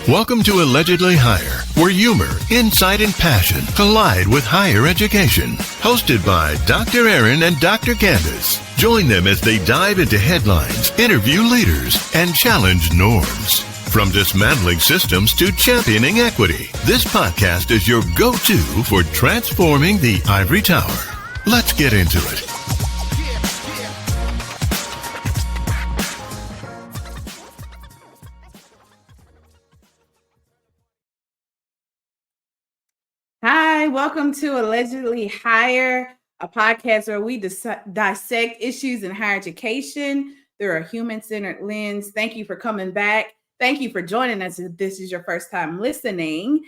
Welcome to Allegedly Higher, where humor, insight, and passion collide with higher education. Hosted by Dr. Erin and Dr. Candace. Join them as they dive into headlines, interview leaders, and challenge norms. From dismantling systems to championing equity, this podcast is your go-to for transforming the ivory tower. Let's get into it. Hi, welcome to Allegedly Higher, a podcast where we dissect issues in higher education through a human-centered lens. Thank you for coming back. Thank you for joining us if this is your first time listening.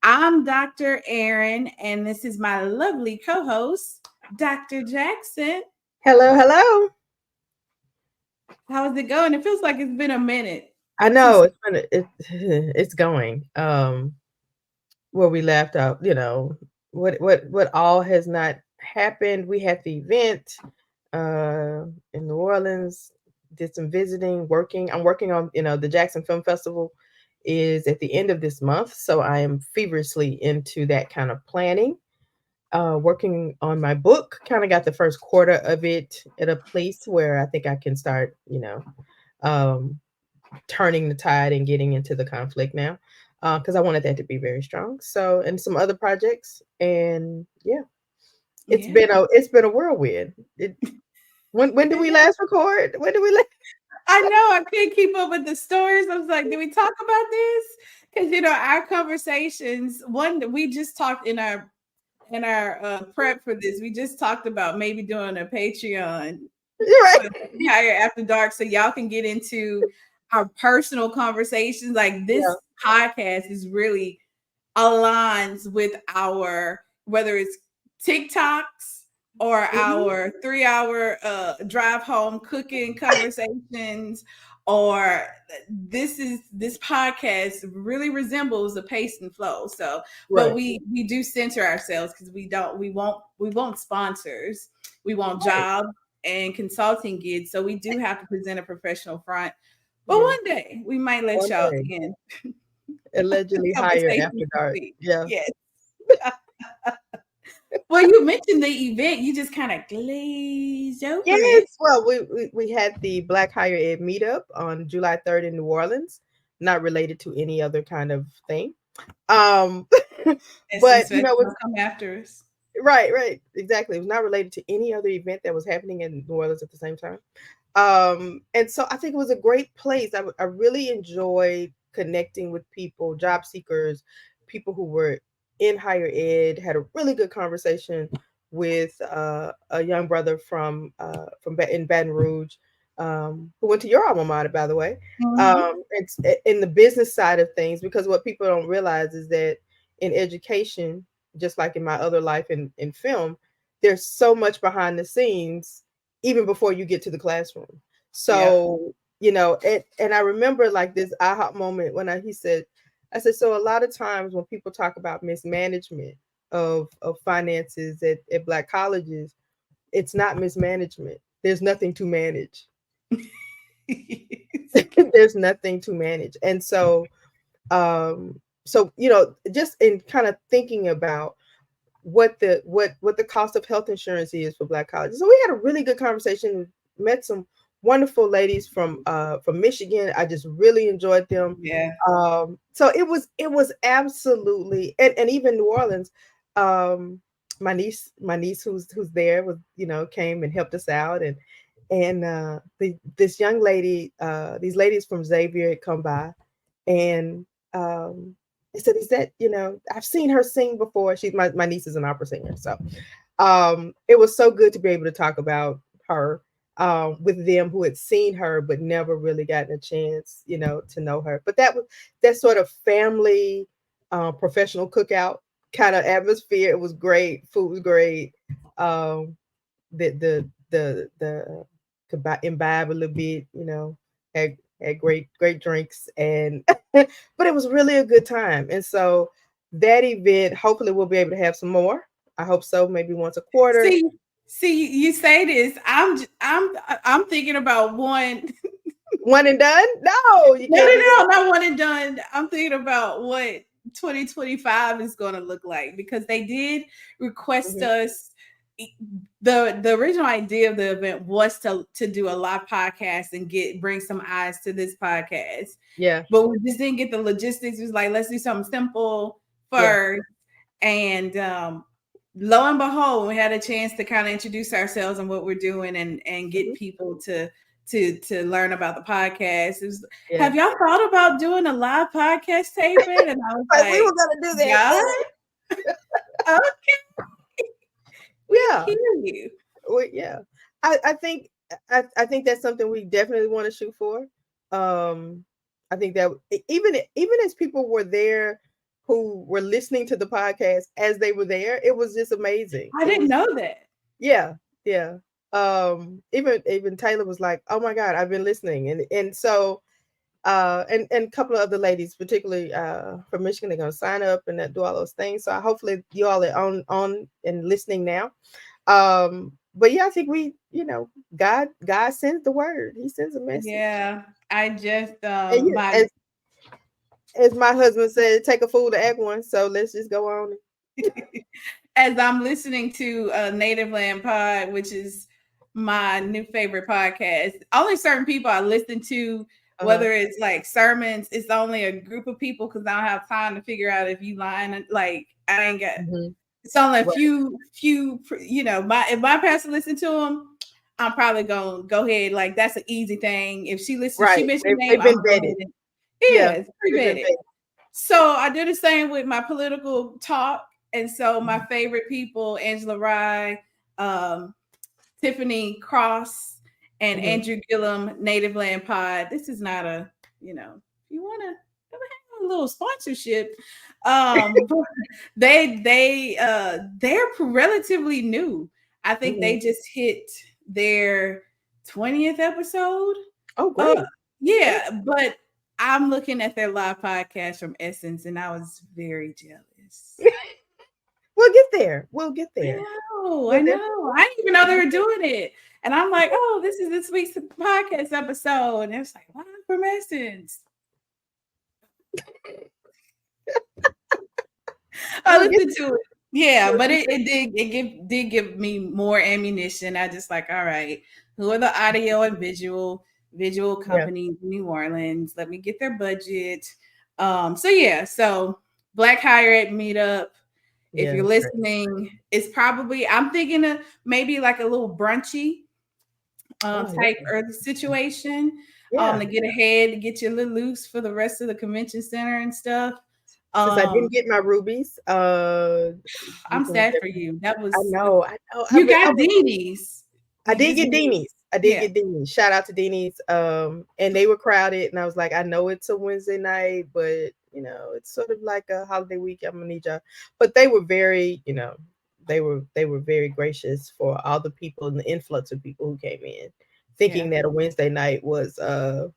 I'm Dr. Erin, and this is my lovely co-host, Dr. Jackson. Hello, hello. How's it going? It feels like it's been a minute. I know it's going. Where we left out, what all has not happened. We had the event in New Orleans, did some visiting, working. I'm working on, the Jackson Film Festival is at the end of this month. So I am feverishly into that kind of planning, working on my book, kind of got the first quarter of it at a place where I think I can start, turning the tide and getting into the conflict now. Because I wanted that to be very strong. So, and some other projects, and it's been a whirlwind. When did we last record? When did we last? I know I couldn't keep up with the stories. I was like, did we talk about this? Because our conversations. We just talked in our prep for this. We just talked about maybe doing a Patreon, right? Higher After Dark, so y'all can get into our personal conversations. Like this podcast is really aligns with our, whether it's TikToks or our 3-hour drive home cooking conversations, or this podcast really resembles the pace and flow. So, but we do center ourselves because we won't sponsors, we want job and consulting gigs. So we do have to present a professional front. But one day we might let y'all in. Allegedly Higher After Dark. Yeah. Yes. Well, you mentioned the event. You just kind of glazed over. Yes. Well, we had the Black Higher Ed meetup on July 3rd in New Orleans. Not related to any other kind of thing. But come after us. Right. Exactly. It was not related to any other event that was happening in New Orleans at the same time. And so I think it was a great place. I really enjoyed connecting with people, job seekers, people who were in higher ed. Had a really good conversation with a young brother from in Baton Rouge, who went to your alma mater, by the way. It's in the business side of things, because what people don't realize is that in education, just like in my other life in film, there's so much behind the scenes even before you get to the classroom. So, and I remember like this aha moment when I said, so a lot of times when people talk about mismanagement of finances at Black colleges, it's not mismanagement. There's nothing to manage. There's nothing to manage. And so, just in kind of thinking about what the cost of health insurance is for Black colleges. So we had a really good conversation, met some wonderful ladies from Michigan. I just really enjoyed them. Yeah. So it was absolutely, and even New Orleans, my niece who's there was, came and helped us out, and this young lady, these ladies from Xavier had come by, and I said, is that, I've seen her sing before. She's my niece is an opera singer. So it was so good to be able to talk about her with them who had seen her, but never really gotten a chance, to know her. But that sort of family, professional cookout kind of atmosphere. It was great. Food was great. The could imbibe a little bit, had great drinks, and but it was really a good time. And so that event, hopefully we'll be able to have some more. I hope so, maybe once a quarter. See, you say this. I'm thinking about one One and done? No, you can't. No, not one and done. I'm thinking about what 2025 is going to look like, because they did request us. The original idea of the event was to do a live podcast and bring some eyes to this podcast. Yeah. But we just didn't get the logistics. It was like, let's do something simple first. Yeah. And lo and behold, we had a chance to kind of introduce ourselves and what we're doing and get people to learn about the podcast. Have y'all thought about doing a live podcast taping? And I was like, we were gonna do that. Okay. Yeah. Hear you. Well, yeah. I think that's something we definitely want to shoot for. I think that even as people were there who were listening to the podcast as they were there, it was just amazing. I didn't know that. Yeah. Yeah. Even Taylor was like, "Oh my God, I've been listening," and so and a couple of other ladies, particularly from Michigan, are going to sign up and do all those things. So hopefully you all are on and listening now. But yeah, I think God sends the word. He sends a message. Yeah, I just as my husband said, take a fool to act one. So let's just go on. As I'm listening to Native Land Pod, which is my new favorite podcast, only certain people I listen to, whether it's like sermons, it's only a group of people because I don't have time to figure out if you lying. Like I ain't got. It's only a few. If my pastor listen to them, I'm probably gonna go ahead. Like that's an easy thing. If she listens, she mentioned name. They've been vetted. Yeah, it's pretty vetted. So I do the same with my political talk. And so my favorite people, Angela Rye, Tiffany Cross, and Andrew Gillum, Native Land Pod. This is not a, if you want to have a little sponsorship. They're relatively new. I think they just hit their 20th episode. Oh, great. Yeah, but I'm looking at their live podcast from Essence, and I was very jealous. We'll get there. I know. I didn't even know they were doing it. And I'm like, oh, this is this week's podcast episode. And it's like, wow, from Essence. I listened to it. Yeah, but it did give me more ammunition. I just like, all right, who are the audio and visual companies in New Orleans? Let me get their budget. So Black Higher Ed Meetup. If you're listening, it's probably, I'm thinking of maybe like a little brunchy type early situation to get ahead, to get you a little loose for the rest of the convention center and stuff. Since I didn't get my rubies, I'm sad for you. That was I know. You got Deanies. I did get Deanies. Shout out to Deanies. And they were crowded, and I was like, I know it's a Wednesday night, but it's sort of like a holiday week. I'm gonna need y'all. But they were very, they were very gracious for all the people and the influx of people who came in, thinking that a Wednesday night was a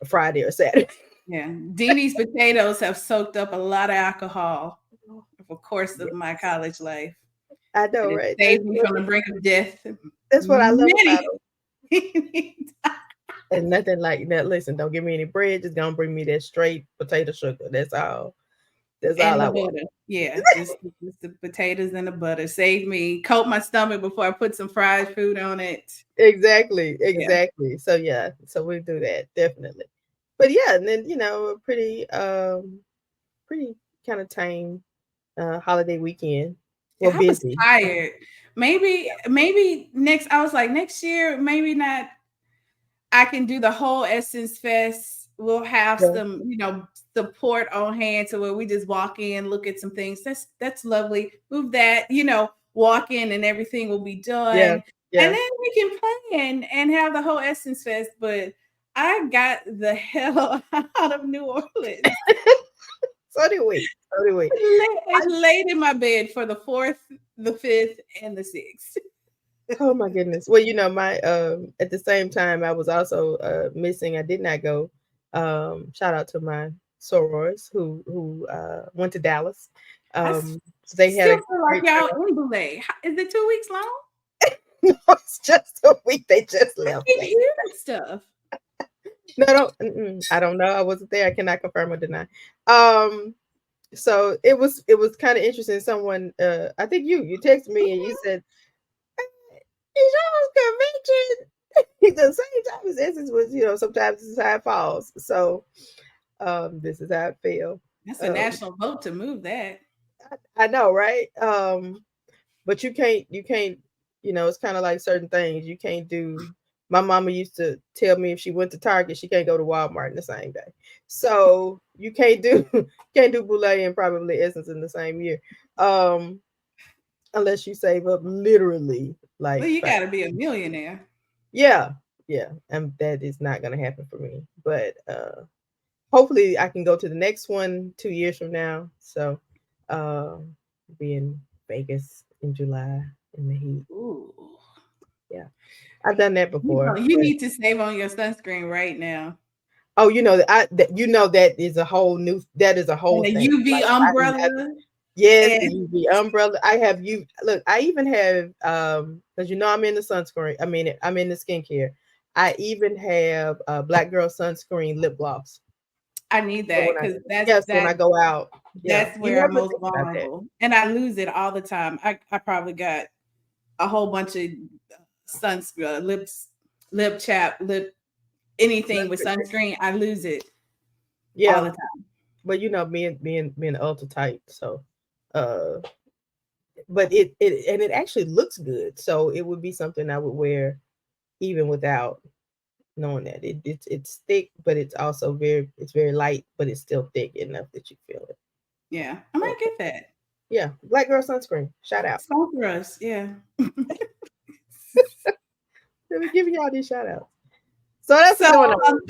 Friday or Saturday. Yeah, Deanie's potatoes have soaked up a lot of alcohol over the course of my college life. I know, right? Saved me from the brink of death. That's what I love about them. And nothing like that. Listen, don't give me any bread. Just gonna bring me that straight potato sugar. That's all. That's all I want. Yeah, just the potatoes and the butter. Save me. Coat my stomach before I put some fried food on it. Exactly. Yeah. So we do that definitely. But yeah, and then a pretty kind of tame holiday weekend. Well, I was tired. Maybe next. I was like, next year, maybe not. I can do the whole Essence Fest. We'll have some, support on hand to where we just walk in, look at some things. That's lovely. Move that, walk in and everything will be done. Yeah. And then we can plan and have the whole Essence Fest. But I got the hell out of New Orleans. So do we. I laid in my bed for the 4th, the 5th, and the 6th. Oh my goodness. Well, my at the same time I was also missing. I did not go. Shout out to my sorors who went to Dallas. They had like y'all in Boulay. Is it 2 weeks long? No, it's just a week. They just left. I keep hearing stuff. No, I don't know. I wasn't there. I cannot confirm or deny. So it was kind of interesting. Someone, I think you texted me and you said, "Is y'all's convention the same time as Essence was? Sometimes this is how it falls. So, this is how it fell. That's a national vote to move that. I know, right? But you can't. It's kind of like certain things you can't do. My mama used to tell me if she went to Target, she can't go to Walmart in the same day. So you can't do can't do Boulay and probably Essence in the same year, unless you save up literally Well, like you got to be a millionaire. yeah, and that is not going to happen for me. But hopefully, I can go to the next one 2 years from now. So, be in Vegas in July in the heat. Ooh. Yeah, I've done that before. You need to save on your sunscreen right now. Oh, that is a whole new. That is a whole And a thing. UV umbrella. Yes, the UV umbrella. I have you. Look, I even have because I'm in the sunscreen. I'm in the skincare. I even have Black Girl sunscreen lip gloss. I need that because when I go out. That's where I'm most vulnerable, and I lose it all the time. I probably got a whole bunch of sunscreen, lip chap, anything with sunscreen. I lose it all the time. But being ultra tight, so but it actually looks good, so it would be something I would wear even without knowing that it's thick, but it's also very light, but it's still thick enough that you feel it. Yeah, I might get that. Yeah, Black Girl sunscreen. Shout out. Sponsor us. Yeah. We're giving y'all these shout outs. So that's going on.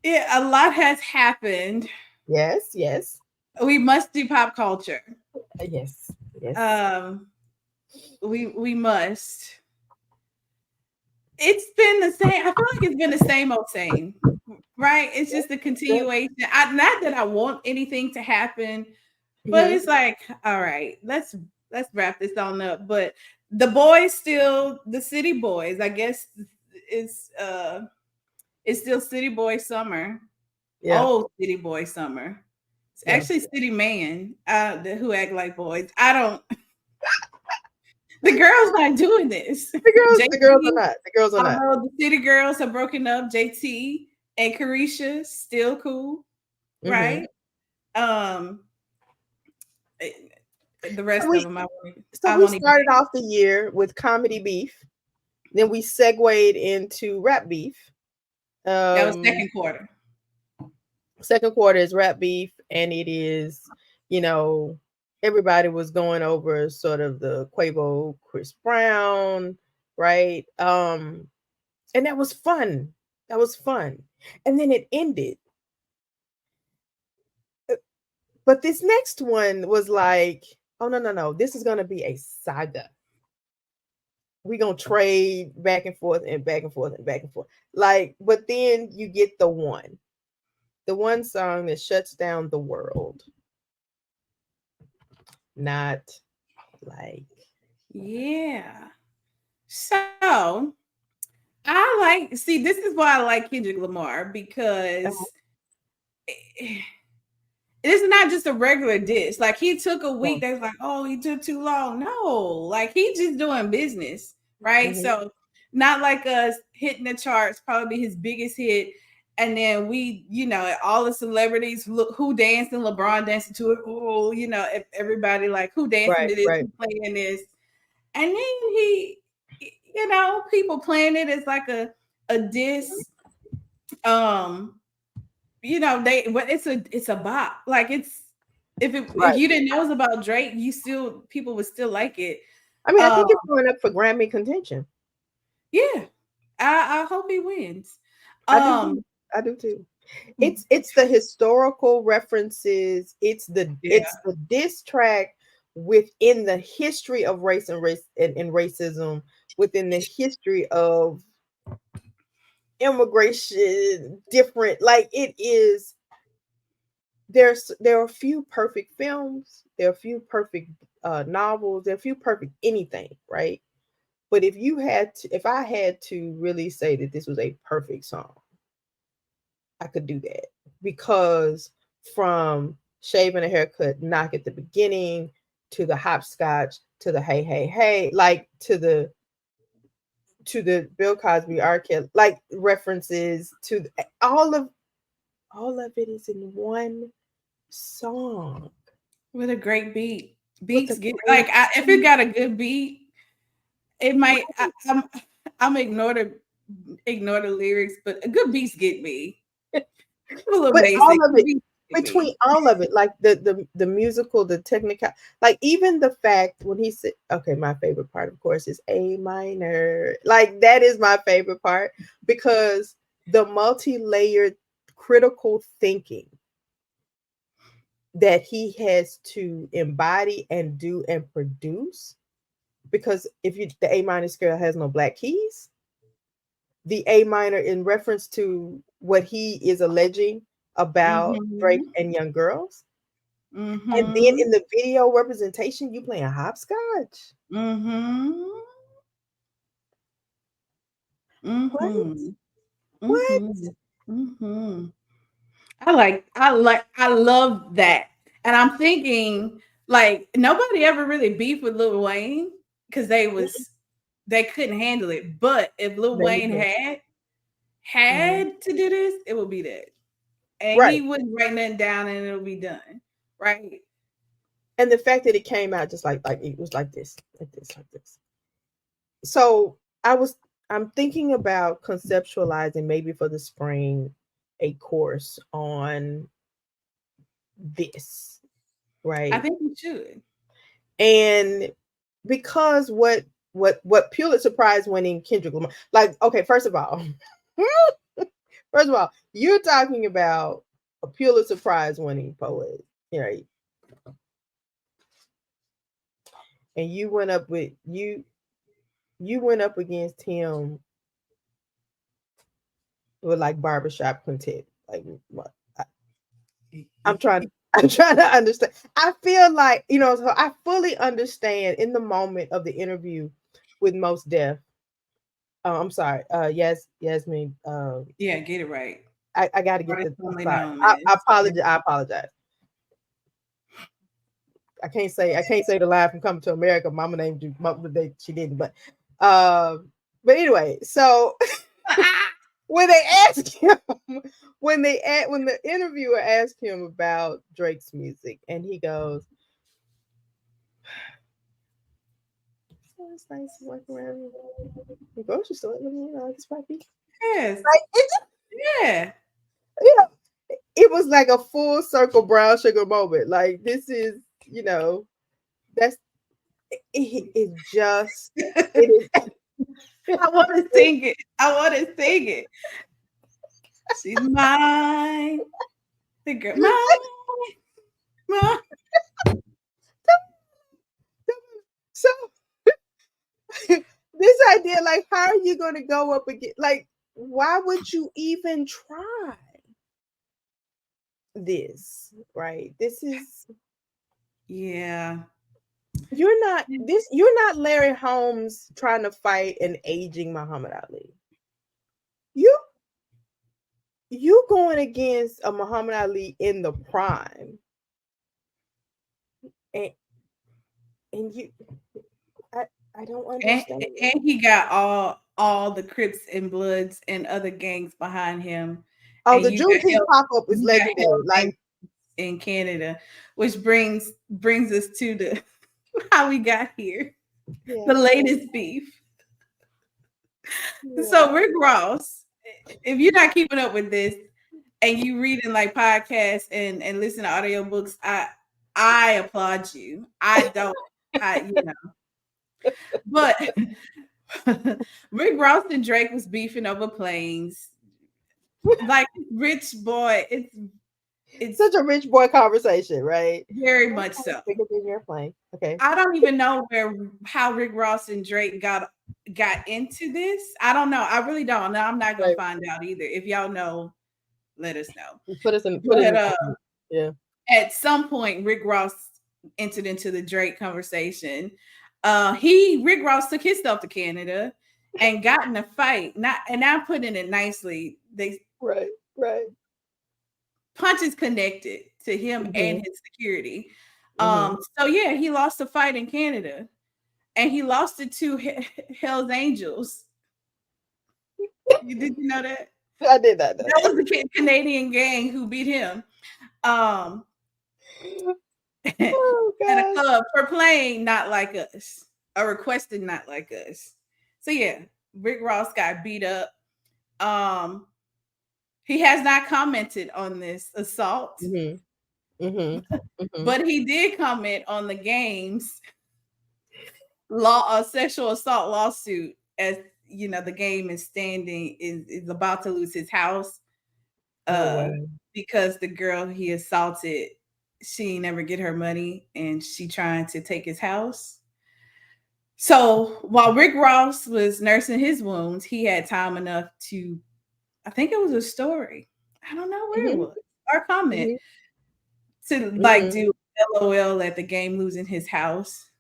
Yeah, a lot has happened. Yes. We must do pop culture. Yes. We must. It's been the same. I feel like it's been the same old same, right? It's just a continuation. Not that I want anything to happen, but it's like, all right, let's wrap this on up. But the boys still the city boys. I guess it's still city boy summer. Yeah. Old city boy summer. It's actually city man who act like boys. I don't. The girls not doing this. The girls are not. The girls are not. The city girls have broken up. JT and Carisha still cool, right? The rest of them, we started off the year with comedy beef. Then we segued into rap beef. That was second quarter. Second quarter is rap beef, and it is, everybody was going over sort of the Quavo, Chris Brown, right? And that was fun. And then it ended. But this next one was like, oh, no. This is going to be a saga. We're going to trade back and forth and back and forth and back and forth. But then you get the one song that shuts down the world. Not like. Yeah. So this is why I like Kendrick Lamar, because it's not just a regular diss. Like, he took a week. That's like, oh, he took too long. No, like, he's just doing business, right? So not like us hitting the charts, probably his biggest hit. And then we, all the celebrities, look who dancing, LeBron dancing to it. Oh, everybody like, who dancing to this, who playing this. And then he, people playing it as like a diss. It's a bop. Like, if you didn't know it was about Drake, people would still like it. I mean, I think it's going up for Grammy contention. Yeah, I hope he wins. I do too. It's the historical references. It's the diss track within the history of race and racism, within the history of immigration, different, like, it is. There are a few perfect films, there are a few perfect novels, there are a few perfect anything, right? But if I had to really say that this was a perfect song, I could do that, because from shaving a haircut, knock at the beginning, to the hopscotch, to the hey hey hey, like to the Bill Cosby, R. Kelly, like references to all of it is in one song with a great beat. with a Beats get great if it got a good beat, it might. I'm ignore the lyrics, but a good beats get me. A little but basic. all of it, Beats get between me. all of it, like the musical, the technical, like even the fact when he said, okay, my favorite part, of course, is A minor. Like that is my favorite part, because the multi-layered critical thinking that he has to embody and do and produce. Because if the A minor scale has no black keys, the A minor in reference to what he is alleging about Drake and young girls. And then in the video representation, you playing hopscotch. What? I love that. And I'm thinking, like, nobody ever really beefed with Lil Wayne because they couldn't handle it. But if Lil Wayne had to do this, it would be that. And he wouldn't write nothing down and it'll be done. Right. And the fact that it came out just like it was like this. So I'm thinking about conceptualizing maybe for the spring a course on this, right? I think we should. And because what Pulitzer Prize winning Kendrick Lamar, like, okay, first of all, you're talking about a Pulitzer Prize winning poet, right? And you went up against him with like barbershop quintet. Like, what? I'm trying to understand. I feel like, so I fully understand in the moment of the interview with Most Def. I'm sorry. Yasmin. Yeah, get it right. I got to get the. I apologize. I can't say the line from Coming to America. Mama named you. She didn't, but anyway. So when they asked him, when the interviewer asked him about Drake's music, and he goes, "So it's nice to walk around the grocery store, this puppy." Yes. Yeah. It was like a full circle brown sugar moment. Like, this is, that's it is just it is. I want to sing it. She's mine. The girl, mine. So this idea, like, how are you going to go up again? Like, why would you even try this? Right? This is, yeah. You're not Larry Holmes trying to fight an aging Muhammad Ali. You going against a Muhammad Ali in the prime, and you, I don't understand. And he got all the Crips and Bloods and other gangs behind him. Oh, the Juneteenth pop-up is legendary, like in Canada, which brings us to the how we got here. Yeah. The latest beef. Yeah. So Rick Ross, if you're not keeping up with this and you reading like podcasts and listen to audiobooks, I applaud you. I don't, But Rick Ross and Drake was beefing over planes. Like, rich boy, it's such a rich boy conversation, right? Very much so. Bigger than your plane. Okay. I don't even know how Rick Ross and Drake got into this. I don't know. I really don't. No, I'm not gonna find out either. If y'all know, let us know. Put us in. Yeah. At some point, Rick Ross entered into the Drake conversation. Rick Ross took his stuff to Canada and got in a fight. And I'm putting it nicely. Right. punches connected to him and his security. So yeah, he lost a fight in Canada, and he lost it to Hell's Angels. Did you know that? I did not know that was the Canadian gang who beat him. Oh, at a club for playing Not Like Us, or requested Not Like Us. So yeah, Rick Ross got beat up. He has not commented on this assault, but he did comment on the game's sexual assault lawsuit. As you know, the game is about to lose his house because the girl he assaulted, she never get her money, and she trying to take his house. So while Rick Ross was nursing his wounds, he had time enough to, I think it was a story, I don't know where it was, or comment to like do LOL at the game losing his house.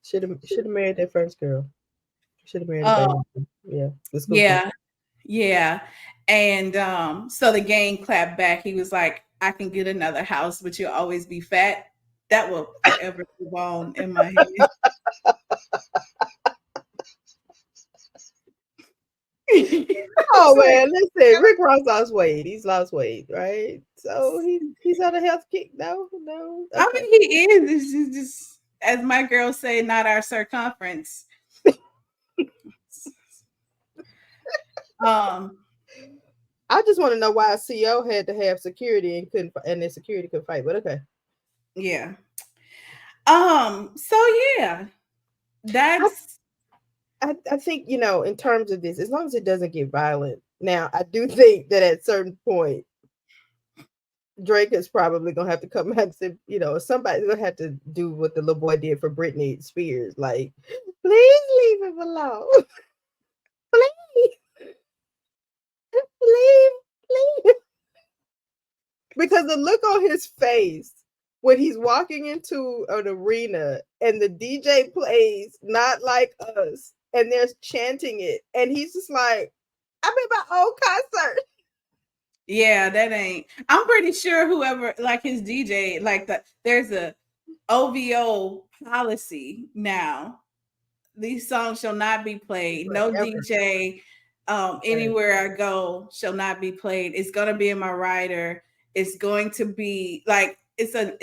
Should have married that first girl. Should have married the baby. Yeah. And so the gang clapped back. He was like, I can get another house, but you'll always be fat. That will forever live on in my head. Oh man, listen, Rick Ross lost weight. He's lost weight, right? So he's on a health kick. No. Okay. I mean, he is. It's just, as my girls say, not our circumference. I just want to know why a CO had to have security and the security could fight, but okay. Yeah. So yeah, that's. I think, in terms of this, as long as it doesn't get violent. Now, I do think that at a certain point, Drake is probably gonna have to come out and say, somebody's gonna have to do what the little boy did for Britney Spears, like, please leave him alone, please, because the look on his face when he's walking into an arena and the DJ plays Not Like Us and they're chanting it, and he's just like, I'm in my own concert. Yeah, that ain't. I'm pretty sure whoever, like his DJ, there's a OVO policy now. These songs shall not be played. No DJ, anywhere I go shall not be played. It's gonna be in my rider. It's going to be like it's a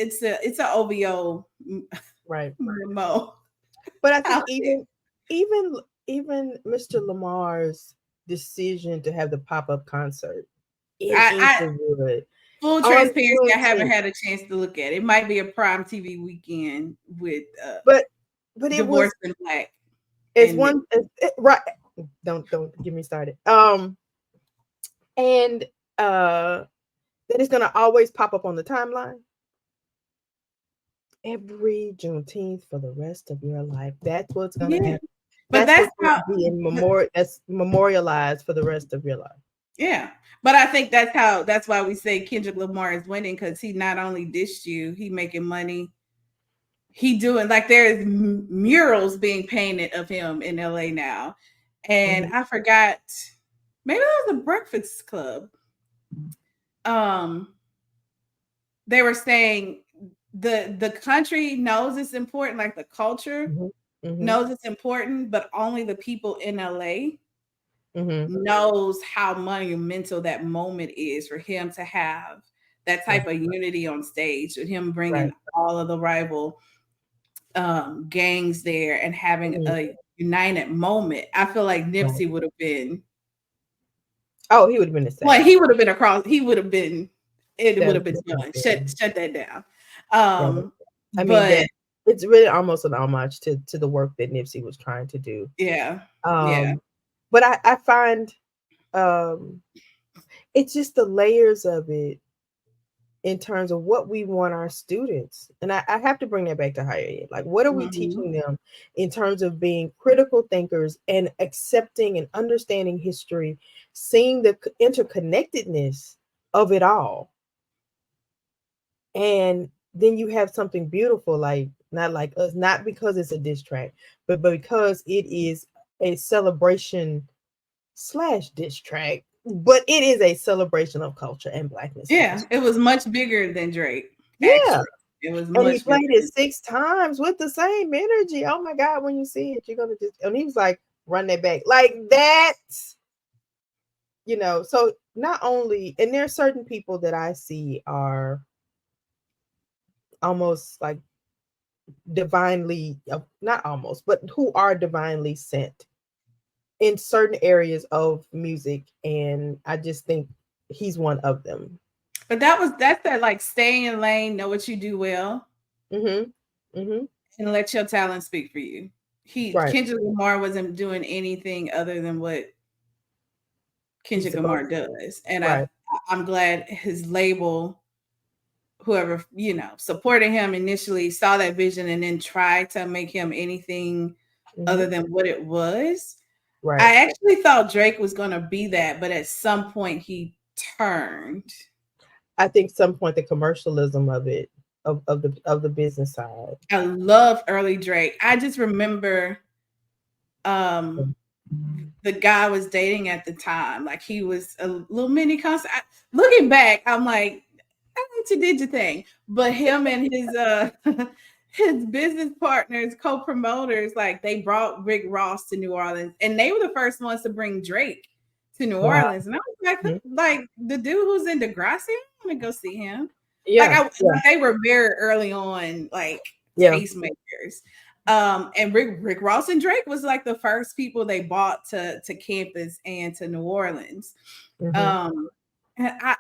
OVO memo. But I think even Mr. Lamar's decision to have the pop-up concert. Full transparency, I haven't had a chance to look at it. It might be a prime TV weekend with but Divorce in Black. It's one right. Don't get me started. And that it's gonna always pop up on the timeline every Juneteenth for the rest of your life. That's what's gonna happen. But that's how that's memorialized for the rest of your life. Yeah, but I think that's why we say Kendrick Lamar is winning, because he not only dissed you, he making money. He doing, like, there's murals being painted of him in LA now, and I forgot, maybe that was a Breakfast Club. They were saying the country knows it's important, like the culture knows it's important, but only the people in LA knows how monumental that moment is for him to have that type of unity on stage, with him bringing all of the rival gangs there and having a united moment. I feel like Nipsey would have been. Oh, he would have been the same. Like, he would have been across. He would have been. It would have been done. Shut that down. I mean, it's really almost an homage to the work that Nipsey was trying to do. Yeah. But I find it's just the layers of it in terms of what we want our students. And I have to bring that back to higher ed. Like, what are we teaching them in terms of being critical thinkers and accepting and understanding history, seeing the interconnectedness of it all? And then you have something beautiful, like Not Like Us, not because it's a diss track, but because it is a celebration / diss track but it is a celebration of culture and blackness. Yeah, it was much bigger than Drake. Yeah. Actually. It was And he much played bigger. it 6 times with the same energy. Oh my God, when you see it, you're gonna just, and he was like, run that back. Like that, you know. So not only, and there are certain people that I see are almost like divinely, not almost, but who are divinely sent in certain areas of music. And I just think he's one of them. But that's that like stay in lane, know what you do well, and let your talent speak for you. Right. Kendrick Lamar wasn't doing anything other than what Kendrick Lamar does. And Right. I'm glad his label, whoever, supported him initially, saw that vision and then tried to make him anything other than what it was. Right. I actually thought Drake was going to be that, but at some point he turned. I think some point the commercialism of it, of the business side. I love early Drake. I just remember the guy I was dating at the time. Like he was a little mini concert. Looking back, I'm like, I think you did your thing. But him and his business partners, co-promoters, like they brought Rick Ross to New Orleans, and they were the first ones to bring Drake to New Orleans. And I was like the dude who's in Degrassi, I want to go see him. Yeah, like they were very early on, like tastemakers. And Rick Ross and Drake was like the first people they brought to campus and to New Orleans. And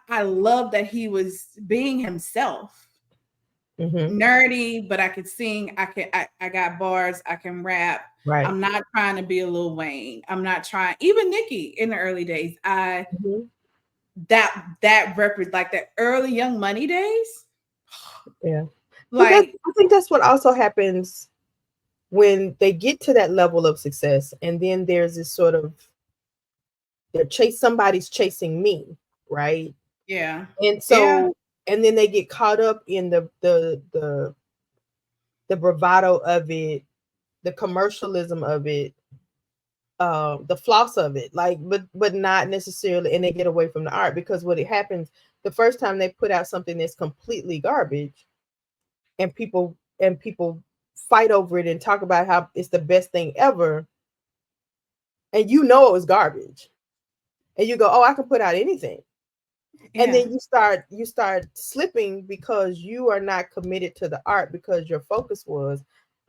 I love that he was being himself. Nerdy, but I could sing. I got bars. I can rap. Right. I'm not trying to be a Lil Wayne. I'm not trying. Even Nicki in the early days, that represent like the early Young Money days. Yeah. Like I think that's what also happens when they get to that level of success, and then there's this sort of somebody's chasing me, right? Yeah. And so and then they get caught up in the bravado of it, the commercialism of it, the floss of it, like, but not necessarily, and they get away from the art, because what it happens the first time they put out something that's completely garbage, and people fight over it and talk about how it's the best thing ever, and it was garbage, and you go, oh, I can put out anything. And then you start slipping because you are not committed to the art, because your focus was,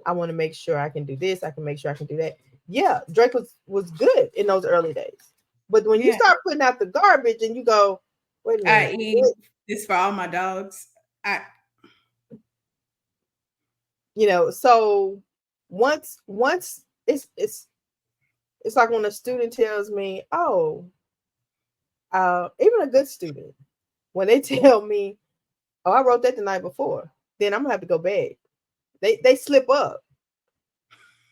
I want to make sure I can do this, I can make sure I can do that. Yeah, Drake was good in those early days. But when you start putting out the garbage and you go, wait a minute. I eat this for all my dogs. So once it's like when a student tells me, oh, even a good student, when they tell me, oh, I wrote that the night before, then I'm gonna have to go back. They slip up,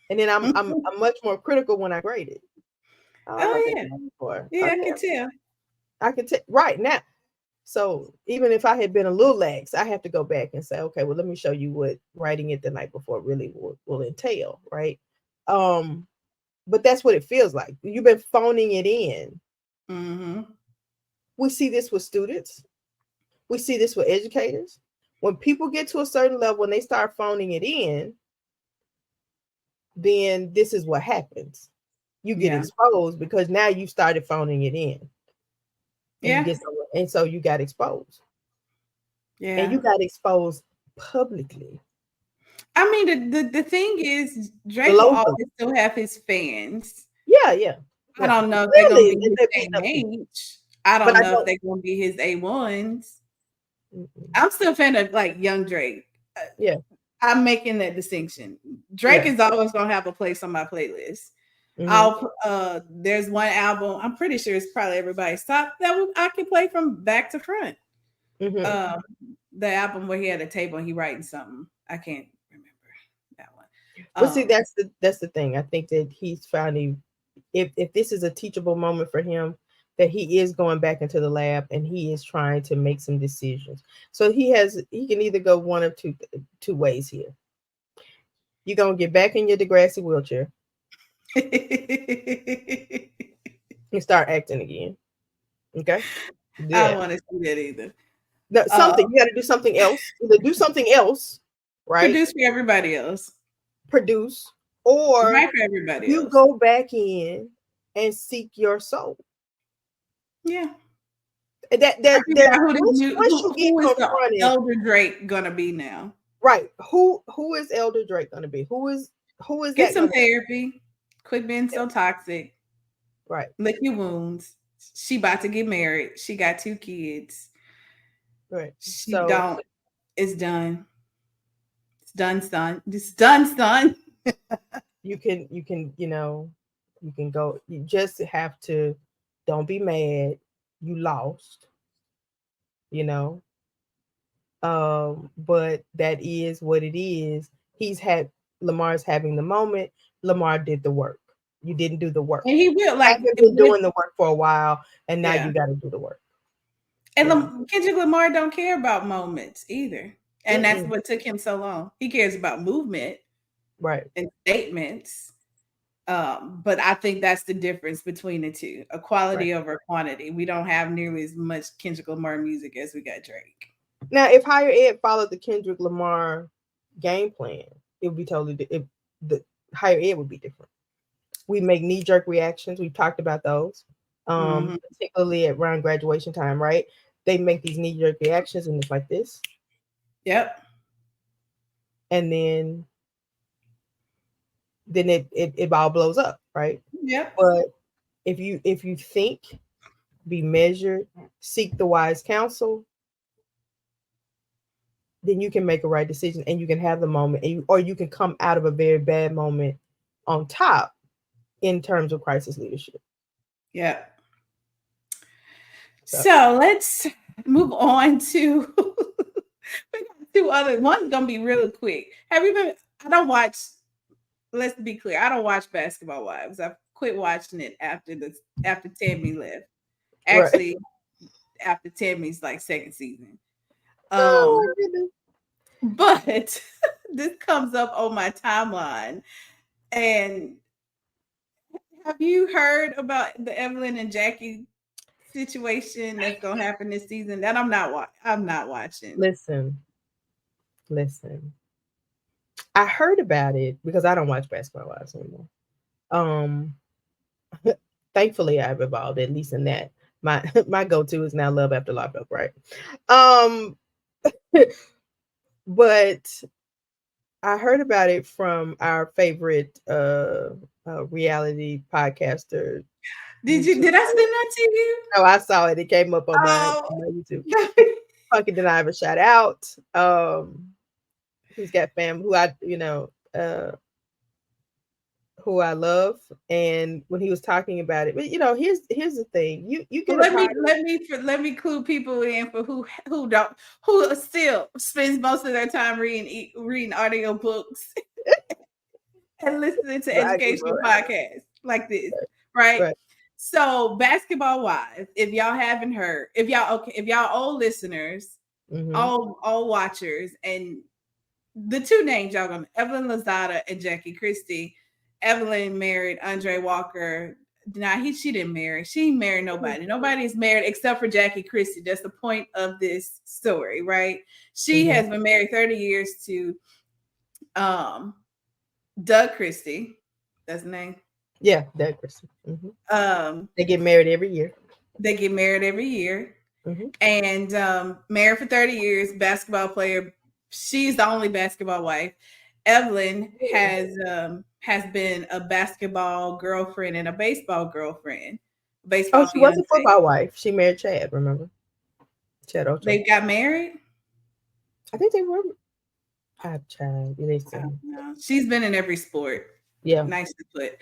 and then I'm much more critical when I grade it. I can tell right now. So even if I had been a little lax, I have to go back and say, okay, well, let me show you what writing it the night before really will entail, right? But that's what it feels like. You've been phoning it in. We see this with students. We see this with educators. When people get to a certain level and they start phoning it in, then this is what happens. You get exposed because now you started phoning it in. And so you got exposed. Yeah. And you got exposed publicly. I mean, the thing is, Drake will always still have his fans. Yeah. I don't know if they're going to be his same age. I don't know if they're going to be his A1s. I'm still a fan of like young Drake. Yeah. I'm making that distinction. Drake is always going to have a place on my playlist. There's one album, I'm pretty sure it's probably everybody's top, that I can play from back to front. The album where he had a table and he writing something. I can't remember that one. Well, see, that's the thing. I think that he's finding, if this is a teachable moment for him, that he is going back into the lab and he is trying to make some decisions. So he can either go one of two ways here. You're gonna get back in your Degrassi wheelchair and start acting again. Okay. I don't want to see that either. No, something you got to do something else. Either do something else, right? Produce for everybody else. Produce, or right for everybody you else. go back in and seek your soul. Yeah. That once you get confronted, Elder Drake gonna be now? Right. Who is Elder Drake gonna be? Who is Get that? Some therapy. Quit being so toxic. Right. Lick your wounds. She about to get married. She got 2 kids. Right. She don't. It's done. It's done, son. It's done, son. you can go. You just have to. Don't be mad. You lost. But that is what it is. Lamar's having the moment. Lamar did the work. You didn't do the work. And he will been doing the work for a while, and now you got to do the work. And Kendrick Lamar don't care about moments either. And that's what took him so long. He cares about movement, right, and statements. But I think that's the difference between the two: a quality over quantity. We don't have nearly as much Kendrick Lamar music as we got Drake. Now, if higher ed followed the Kendrick Lamar game plan, it would be totally different. The higher ed would be different. We make knee-jerk reactions. We've talked about those, particularly around graduation time, right? They make these knee-jerk reactions, and it's like this. Yep. And then it all blows up, right? Yep. But if you think, be measured, seek the wise counsel, then you can make a right decision, and you can have the moment, or you can come out of a very bad moment on top in terms of crisis leadership. Yeah. So let's move on to we got 2 other. One's gonna be really quick. Have you been? I don't watch. Let's be clear. I don't watch Basketball Wives. I've quit watching it after Tammy left. Actually, after Tammy's second season. But this comes up on my timeline. And have you heard about the Evelyn and Jackie situation that's gonna happen this season? That I'm not watching. Listen. I heard about it because I don't watch Basketball Wives anymore. Thankfully I've evolved, at least in that. My go-to is now Love After Lockup, right? But I heard about it from our favorite reality podcaster. Did I send that to you? No, I saw it. It came up on my YouTube. Fucking did I ever shout out? He's got fam who I love, and when he was talking about it, but here's the thing. You can let me clue people in for who still spends most of their time reading audio books and listening to educational podcasts like this, right? So Basketball Wives, if y'all haven't heard, if y'all old listeners, all watchers, and the 2 names y'all gonna, Evelyn Lozada and Jackie Christie. Evelyn married Andre Walker. She didn't marry. She ain't married nobody. Nobody's married except for Jackie Christie. That's the point of this story, right? She has been married 30 years to Doug Christie. That's the name. Yeah, Doug Christie. They get married every year. And married for 30 years, basketball player. She's the only basketball wife. Evelyn has been a basketball girlfriend and a baseball girlfriend. She was a football wife. She married Chad, remember? Chad Ocho. They got married? I think they were. Chad. She's been in every sport. Yeah. Nicely put.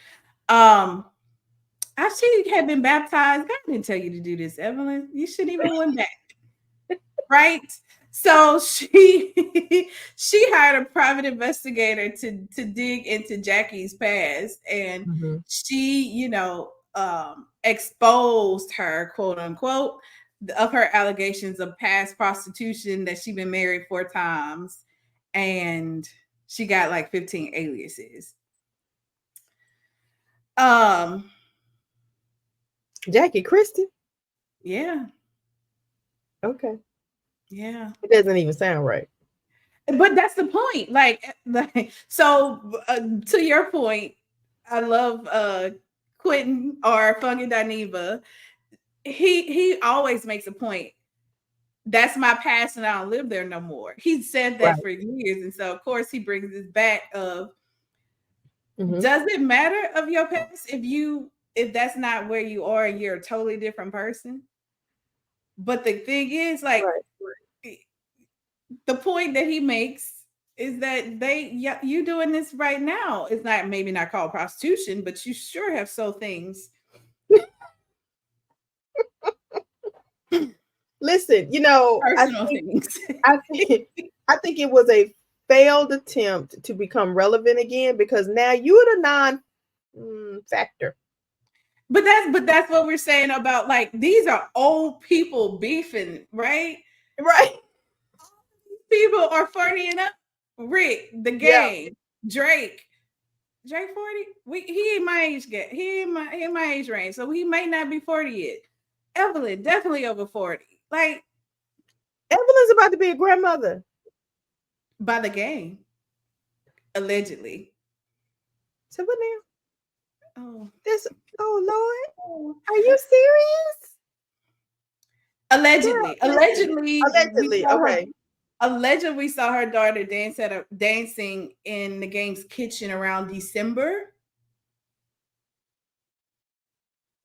She had been baptized. God didn't tell you to do this, Evelyn. You shouldn't even went back. Right? So she hired a private investigator to dig into Jackie's past, and she, exposed her, quote unquote, of her allegations of past prostitution, that she'd been married 4 times, and she got 15 aliases. Jackie Christie. Yeah. Okay. Yeah. It doesn't even sound right. But that's the point. So to your point, I love Quentin or Funky Dineva. He always makes a point. That's my past and I don't live there no more. He said that Right. for years. And so of course he brings this back of Mhm. does it matter of your past if that's not where you are and you're a totally different person? But the thing is, like, Right. the point that he makes is that you doing this right now. It's not maybe not called prostitution, but you sure have sold things. Listen, Personal things. I think it was a failed attempt to become relevant again because now you're the non-factor. But that's what we're saying about, like, these are old people beefing, right? Right. People are 40 and up. Rick, the game, Drake 40. He ain't my age gap. He ain't my age range, so he may not be 40 yet. Evelyn definitely over 40. Like, Evelyn's about to be a grandmother by the game, allegedly. So what now? Oh, Lord, are you serious? Allegedly. Okay. Allegedly, we saw her daughter dancing in the game's kitchen around December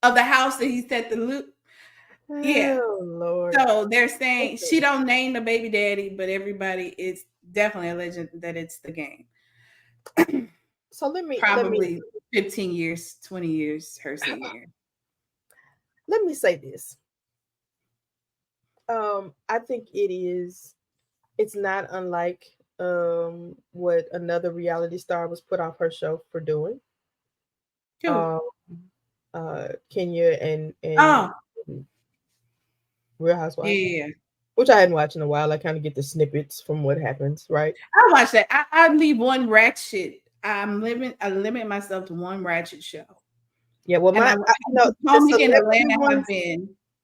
of the house that he set the loop. Yeah. Oh Lord. So they're saying she don't name the baby daddy, but everybody is definitely alleging that it's the game. So let me 15 years, 20 years, her senior. Let me say this. I think it's not unlike what another reality star was put off her show for doing. Kenya and Real Housewives. Yeah. Which I hadn't watched in a while. I kind of get the snippets from what happens, right? I watch that. I leave one ratchet. I limit myself to one ratchet show. Yeah, well, in Atlanta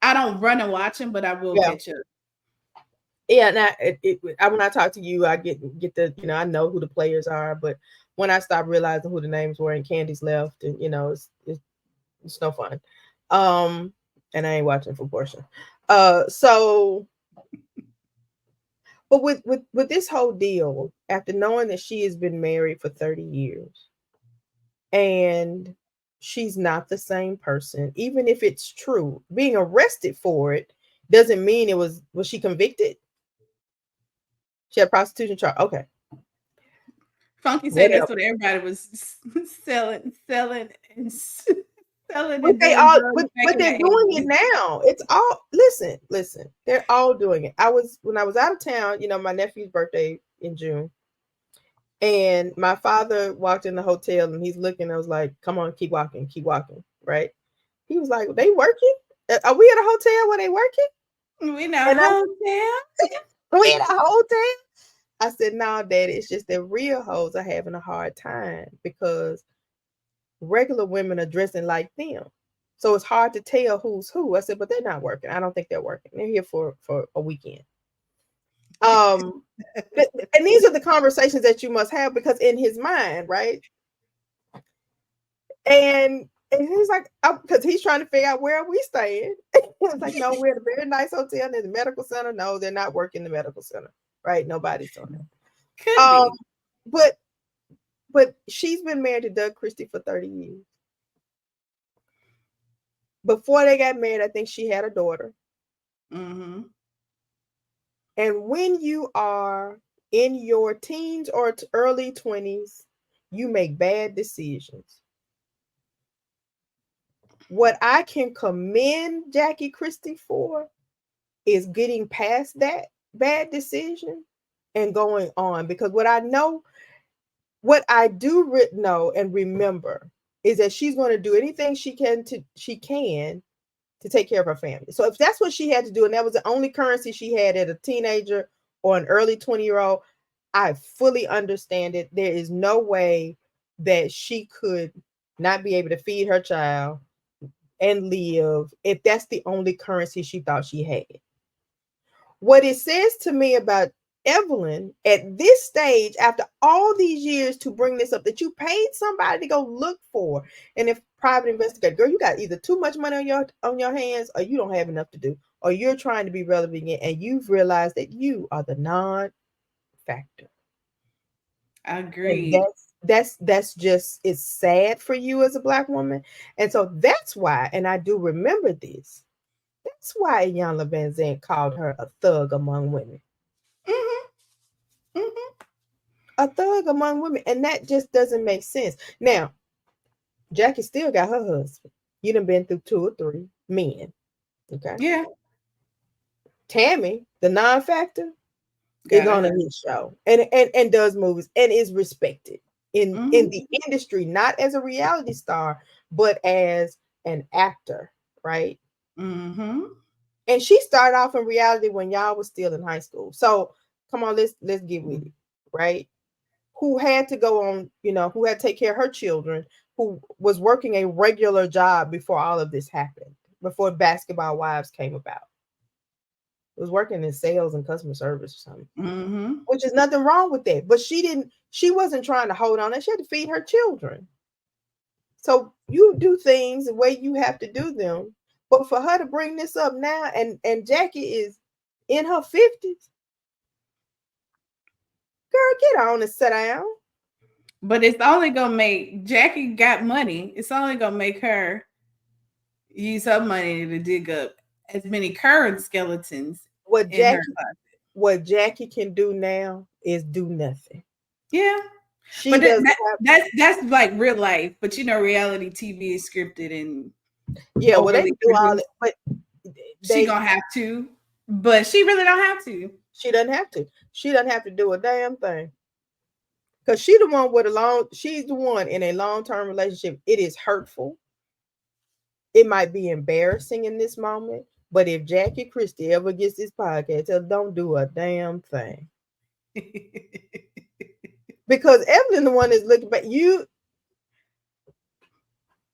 I don't run and watch them, but I will catch up. Yeah, now when I talk to you, I get the I know who the players are, but when I stop realizing who the names were and Candy's left, and it's no fun. And I ain't watching for Portia. So, but with this whole deal, after knowing that she has been married for 30 years, and she's not the same person, even if it's true, being arrested for it doesn't mean was she convicted? She had prostitution charge. Okay. Funky said that's what everybody was selling and selling. But they're doing it now. It's all listen. They're all doing it. When I was out of town, my nephew's birthday in June, and my father walked in the hotel and he's looking. I was like, "Come on, keep walking, right?" He was like, "They working? Are we at a hotel where they working? We in a hotel. We in a hotel." I said, "No, Daddy, it's just that real hoes are having a hard time because regular women are dressing like them. So it's hard to tell who's who." I said, "But they're not working. I don't think they're working. They're here for a weekend." And these are the conversations that you must have because in his mind, right? And he's like, because he's trying to figure out where are we staying. It's like, no, we're at a very nice hotel in the medical center. No, they're not working the medical center. Right? Nobody's doing it. But she's been married to Doug Christie for 30 years. Before they got married, I think she had a daughter. Mm-hmm. And when you are in your teens or early 20s, you make bad decisions. What I can commend Jackie Christie for is getting past that bad decision and going on, because what I do know and remember is that she's going to do anything she can to take care of her family. So if that's what she had to do, and that was the only currency she had as a teenager or an early 20-year-old, I fully understand it. There is no way that she could not be able to feed her child, and live if that's the only currency she thought she had. What it says to me about Evelyn at this stage, after all these years to bring this up, that you paid somebody to go look for, and if private investigator, girl, you got either too much money on your hands, or you don't have enough to do, or you're trying to be relevant, and you've realized that you are the non-factor. Agreed. And that's just, it's sad for you as a Black woman, and so that's why, and I do remember this. That's why Iyanla Vanzant called her a thug among women. Mm-hmm. Mm-hmm. A thug among women, and that just doesn't make sense. Now, Jackie still got her husband. You done been through 2 or 3 men. Okay. Yeah. Tammy, the non-factor, is on a hit show and does movies and is respected in the industry, not as a reality star, but as an actor, right? Mm-hmm. And she started off in reality when y'all was still in high school. So come on, let's get with it, right? Who had to go on, who had to take care of her children, who was working a regular job before all of this happened, before Basketball Wives came about. Was working in sales and customer service or something, which is nothing wrong with that. But she wasn't trying to hold on. She had to feed her children. So you do things the way you have to do them. But for her to bring this up now, and Jackie is in her 50s, girl, get on and sit down. But it's only gonna make Jackie got money. It's only gonna make her use her money to dig up as many current skeletons. What Jackie can do now is do nothing. Yeah. But that's like real life. But reality TV is scripted and well, they do all it, but she gonna have to. But she really don't have to. She doesn't have to. She doesn't have to do a damn thing. Because she's the one in a long-term relationship. It is hurtful. It might be embarrassing in this moment. But if Jackie Christie ever gets this podcast, tell her, don't do a damn thing. Because Evelyn, the one is looking back.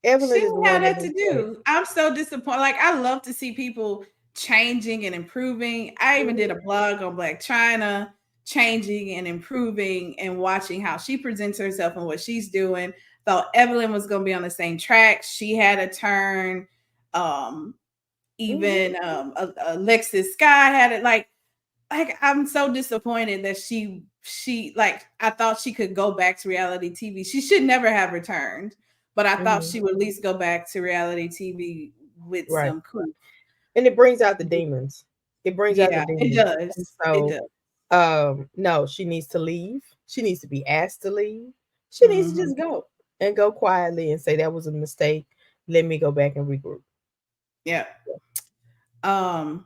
Evelyn she had that to do. I'm so disappointed. Like, I love to see people changing and improving. I even did a blog on Black China, changing and improving and watching how she presents herself and what she's doing. Thought Evelyn was going to be on the same track. She had a turn. Even Alexis Sky had it. Like I'm so disappointed that she like, I thought she could go back to reality TV. She should never have returned, but I thought she would at least go back to reality TV with some cool. And it brings out the demons. It brings out the demons. It does. So, it does. No, she needs to leave. She needs to be asked to leave. She needs to just go quietly and say that was a mistake. Let me go back and regroup. Yeah. I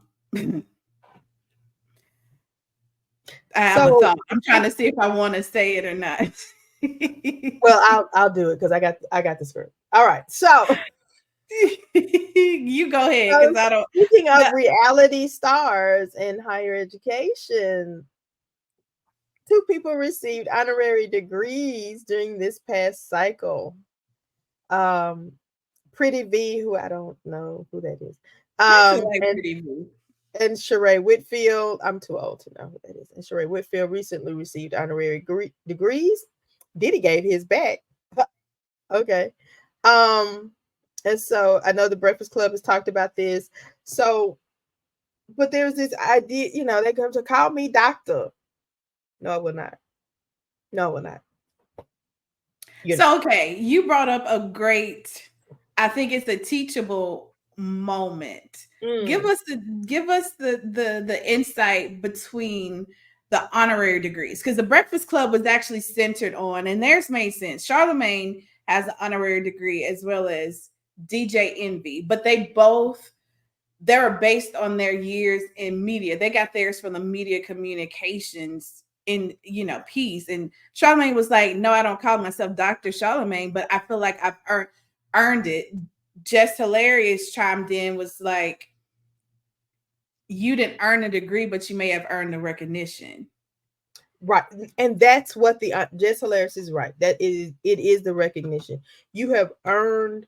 have a thought. I'm trying to see if I want to say it or not. Well, I'll do it because I got the script. All right, so you go ahead because I don't. Speaking of reality stars in higher education, 2 people received honorary degrees during this past cycle. Pretty V, who I don't know who that is. And Sheree Whitfield, I'm too old to know who that is. And Sheree Whitfield recently received honorary degrees. Diddy gave his back. Okay. And so I know the Breakfast Club has talked about this. So, but there's this idea, they come to call me doctor. No, it will not. No, it will not. Okay, you brought up a great, I think it's a teachable moment. Give us the insight between the honorary degrees, because the Breakfast Club was actually centered on, and theirs made sense. Charlemagne has an honorary degree as well as DJ Envy, but they're based on their years in media. They got theirs from the media communications in piece. And Charlemagne was like, no, I don't call myself Dr. Charlemagne, but I feel like I've earned it. Just Hilarious chimed in, was like, you didn't earn a degree, but you may have earned the recognition. Right. And that's what the Just Hilarious is right. It is the recognition. You have earned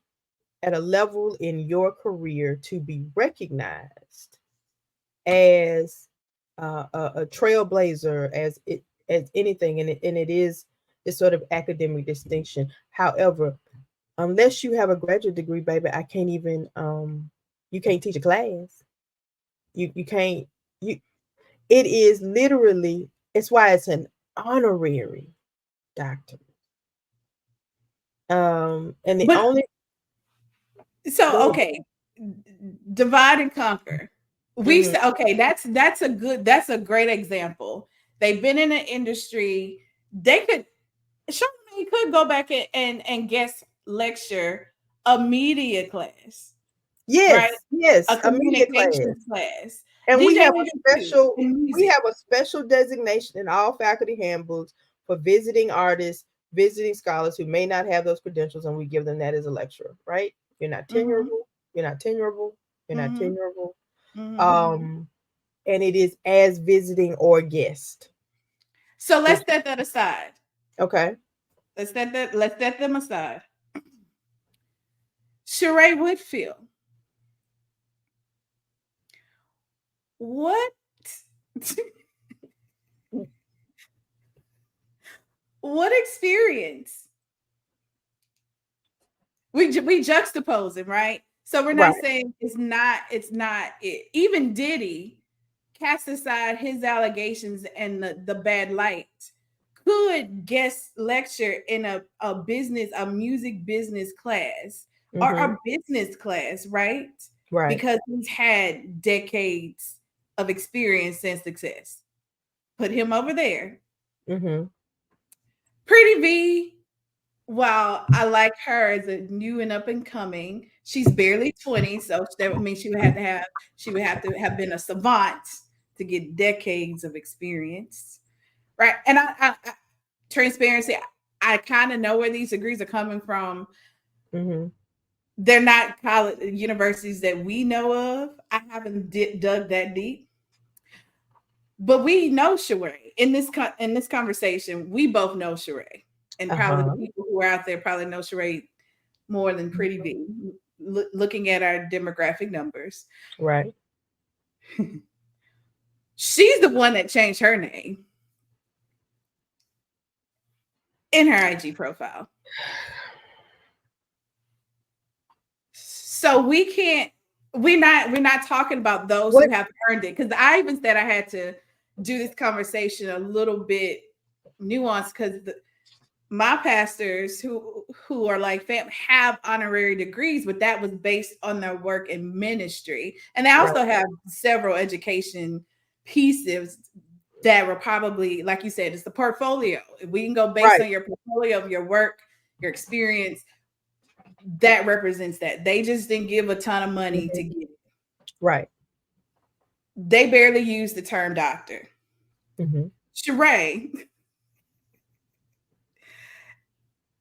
at a level in your career to be recognized as a trailblazer, as anything, and it is this sort of academic distinction. However, unless you have a graduate degree, baby, I can't even you can't teach a class. You can't you it is literally, it's why it's an honorary doctorate. And the But only so okay, divide and conquer. We Mhm. say okay, that's a great example. They've been in the industry. They could Charlamagne could go back and guest lecture a media class, right? Yes, A a media class. communications class. And DJ we have in music. a special designation in all faculty handbooks for visiting artists, visiting scholars who may not have those credentials, and we give them that as a lecturer, right? You're not Mhm, tenurable, you're not tenurable, you're not mhm, tenurable. mhm. And it is as visiting or guest. So let's set that aside. Okay. Let's set them aside. Sheree Whitfield. What what experience? We juxtapose it, right? So we're not Right. saying it's not it. Even Diddy cast aside his allegations and the bad light, could guest lecture in a music business class or Mm-hmm. a business class, right? Right. Because he's had decades of experience and success. Put him over there. Mm-hmm. Pretty V, while I like her as a new and up and coming, she's barely 20, so that would mean she would have to have been a savant to get decades of experience, right? And I transparency, I kind of know where these degrees are coming from. Mm-hmm. They're not college universities that we know of. I haven't dug that deep, but we know Sheree in this conversation. We both know Sheree, and probably the Uh-huh. people who are out there probably know Sheree more than Pretty V. Looking at our demographic numbers, Right. she's the one that changed her name in her IG profile. So we're not talking about those who What? have earned it. Because I even said I had to do this conversation a little bit nuanced because my pastors who are like fam have honorary degrees, but that was based on their work in ministry. And they Right. also have several education pieces that were probably, like you said, it's the portfolio. We can go based Right. on your portfolio of your work, your experience. That represents that. They just didn't give a ton of money Mm-hmm. to get it. Right. They barely use the term doctor. Mm-hmm. Sheree,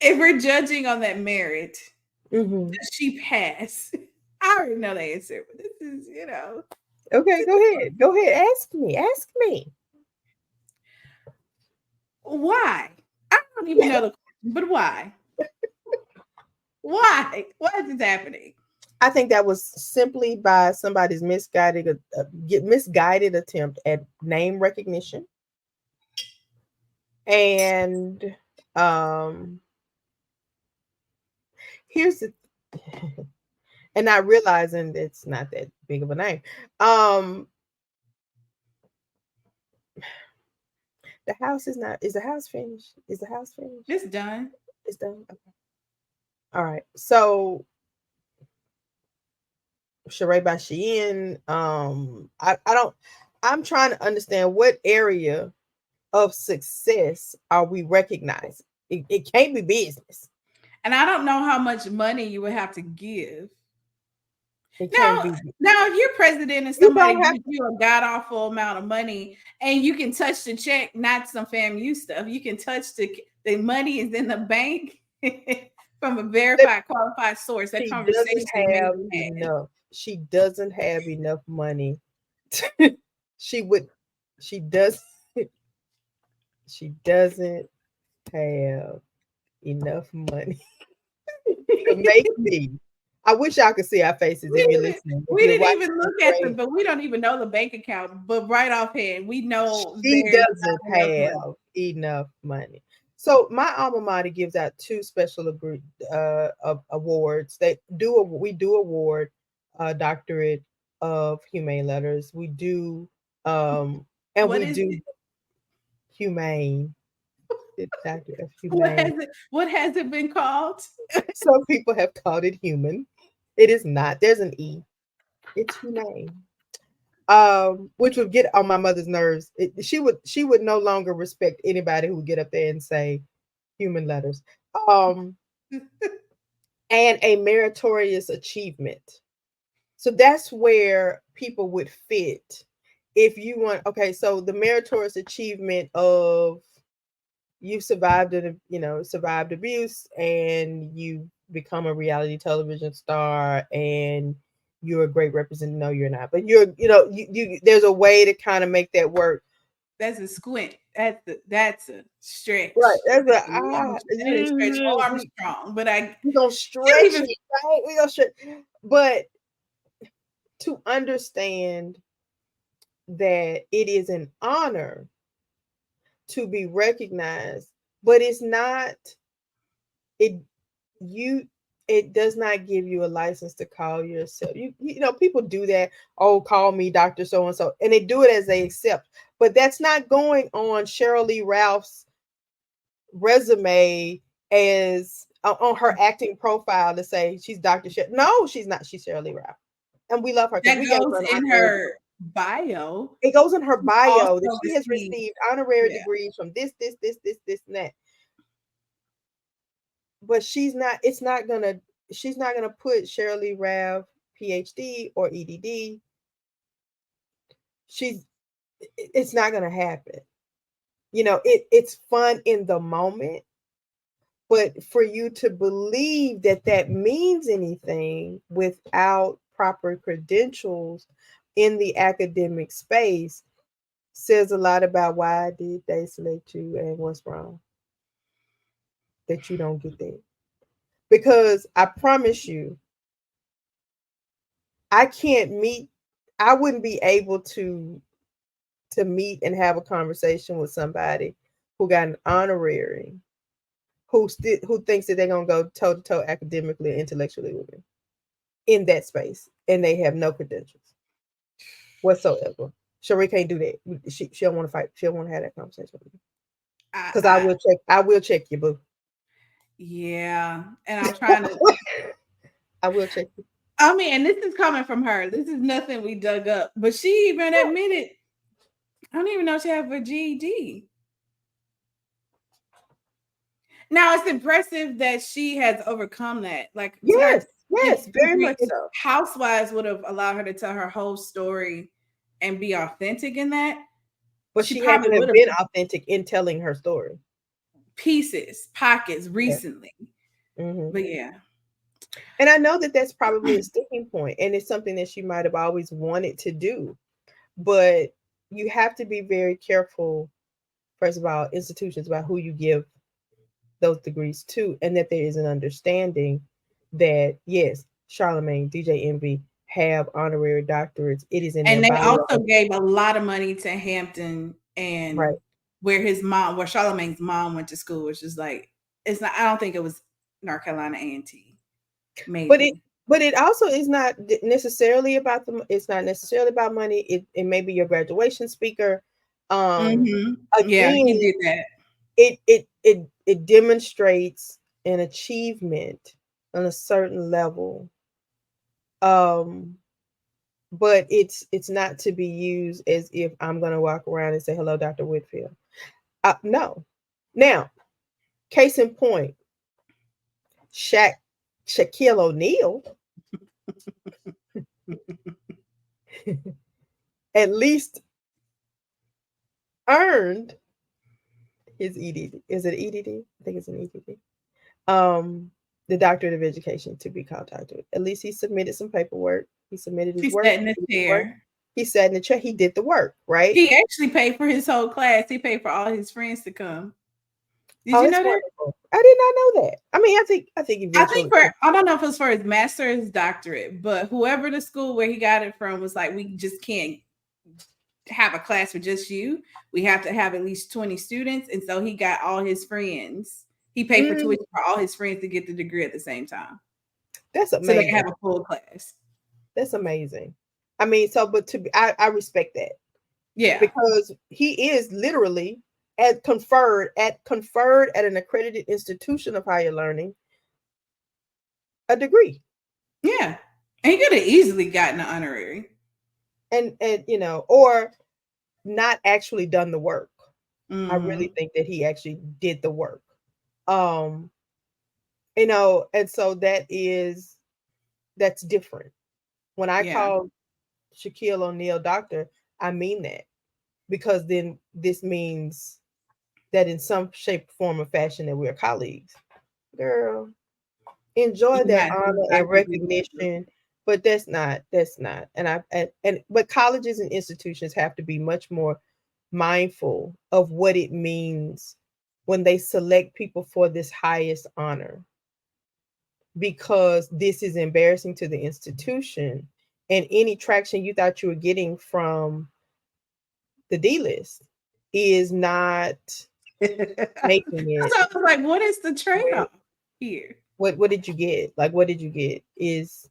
if we're judging on that merit, Mm-hmm. does she pass? I already know the answer, but this is, Okay, go ahead. Go ahead. Ask me. Ask me. why? I don't even know the question, but why? Why? Why is this happening? I think that was simply by somebody's misguided attempt at name recognition, and here's the and not realizing it's not that big of a name. The house is not. Is the house finished? Is the house finished? It's done. It's done. Okay. All right. So Sheree Bashian, I don't. I'm trying to understand what area of success are we recognizing? It can't be business. And I don't know how much money you would have to give. It can't Now, be. now, if you're president and You somebody don't have gives you a god awful amount of money and you can touch the check, not some FAMU stuff, you can touch the money is in the bank from a to. verified, qualified source. That She conversation doesn't may have be had. enough. She doesn't have enough money. she would. She does. She doesn't have enough money to make me I wish y'all could see our faces if you're listening. We didn't even look at them, but we don't even know the bank account. But right offhand, we know she doesn't have enough money. So my alma mater gives out 2 special awards. We do award a doctorate of humane letters. We do and what we do it? humane. Doctorate of humane. What has it been called? Some people have called it human. It is not. There's an E. It's humane. Which would get on my mother's nerves. She would no longer respect anybody who would get up there and say human letters. And a meritorious achievement. So that's where people would fit. If you want, okay, so the meritorious achievement of you survived abuse and you become a reality television star and you're a great representative. No, you're not, but you there's a way to kind of make that work. That's a squint. That's a stretch. Right. That's a stretch Armstrong. But we're gonna stretch it, right? We're gonna stretch. But to understand that it is an honor to be recognized, but it's not it does not give you a license to call yourself. You know, people do that. Oh, call me Dr. So and so, and they do it as they accept. But that's not going on Cheryl Lee Ralph's resume as on her acting profile to say she's Dr. Cheryl. No, she's not. She's Cheryl Lee Ralph, and we love her. That goes in her bio. It goes in her bio that she has received honorary degrees from this, and that. But she's not gonna put Cheryl Lee Ralph PhD or EDD. It's not gonna happen. You know, it's fun in the moment, but for you to believe that means anything without proper credentials in the academic space says a lot about why did they select you and what's wrong that you don't get that. Because I promise you, I wouldn't be able to meet and have a conversation with somebody who got an honorary, who thinks that they're gonna go toe to toe academically and intellectually with me in that space, and they have no credentials whatsoever. Cherie can't do that. She don't want to fight. She don't want to have that conversation with me. Because I will check you, boo. Yeah, and I'm trying to. I will check you. I mean, and this is coming from her. This is nothing we dug up, but she even admitted. I don't even know if she have a GED. Now it's impressive that she has overcome that. Like, yes, very much so. Housewives would have allowed her to tell her whole story and be authentic in that. But she hasn't been authentic in telling her story. Pockets recently. Mm-hmm. But yeah. And I know that that's probably a sticking point, and it's something that she might have always wanted to do. But you have to be very careful, first of all, institutions about who you give those degrees to, and that there is an understanding that, yes, Charlamagne, DJ Envy have honorary doctorates. It is in and their they bio. also gave a lot of money to Hampton and where Charlamagne's mom went to school, which is like, it's not, I don't think it was North Carolina A&T. Maybe. But it also is not necessarily about it's not necessarily about money. It may be your graduation speaker. Again, he did that. It demonstrates an achievement on a certain level. But it's not to be used as if I'm going to walk around and say, hello, Dr. Whitfield. No. Now, case in point, Shaquille O'Neal at least earned his EDD. Is it EDD? I think it's an EDD. The Doctorate of Education, to be called doctorate. At least he submitted some paperwork. He submitted his work. He sat in the chair. He sat in the chair. He did the work, right? He actually paid for his whole class. He paid for all his friends to come. Did you know that? Wonderful. I did not know that. I mean, I think eventually. I don't know if it's for his master or his doctorate, but whoever the school where he got it from was like, we just can't have a class for just you. We have to have at least 20 students. And so he got all his friends. He paid for tuition for all his friends to get the degree at the same time. That's amazing. So they can have a full class. That's amazing. I mean, I respect that. Yeah. Because he is literally conferred at an accredited institution of higher learning a degree. Yeah. And he could have easily gotten an honorary. And or not actually done the work. Mm-hmm. I really think that he actually did the work. And so that's different. When I call Shaquille O'Neal doctor, I mean that, because then this means that in some shape, form, or fashion that we're colleagues. Girl, enjoy that honor and recognition, but that's not. But colleges and institutions have to be much more mindful of what it means when they select people for this highest honor, because this is embarrassing to the institution, and any traction you thought you were getting from the D list is not making it. So I was like, what is the trade-off here? What did you get? Like, what did you get? Is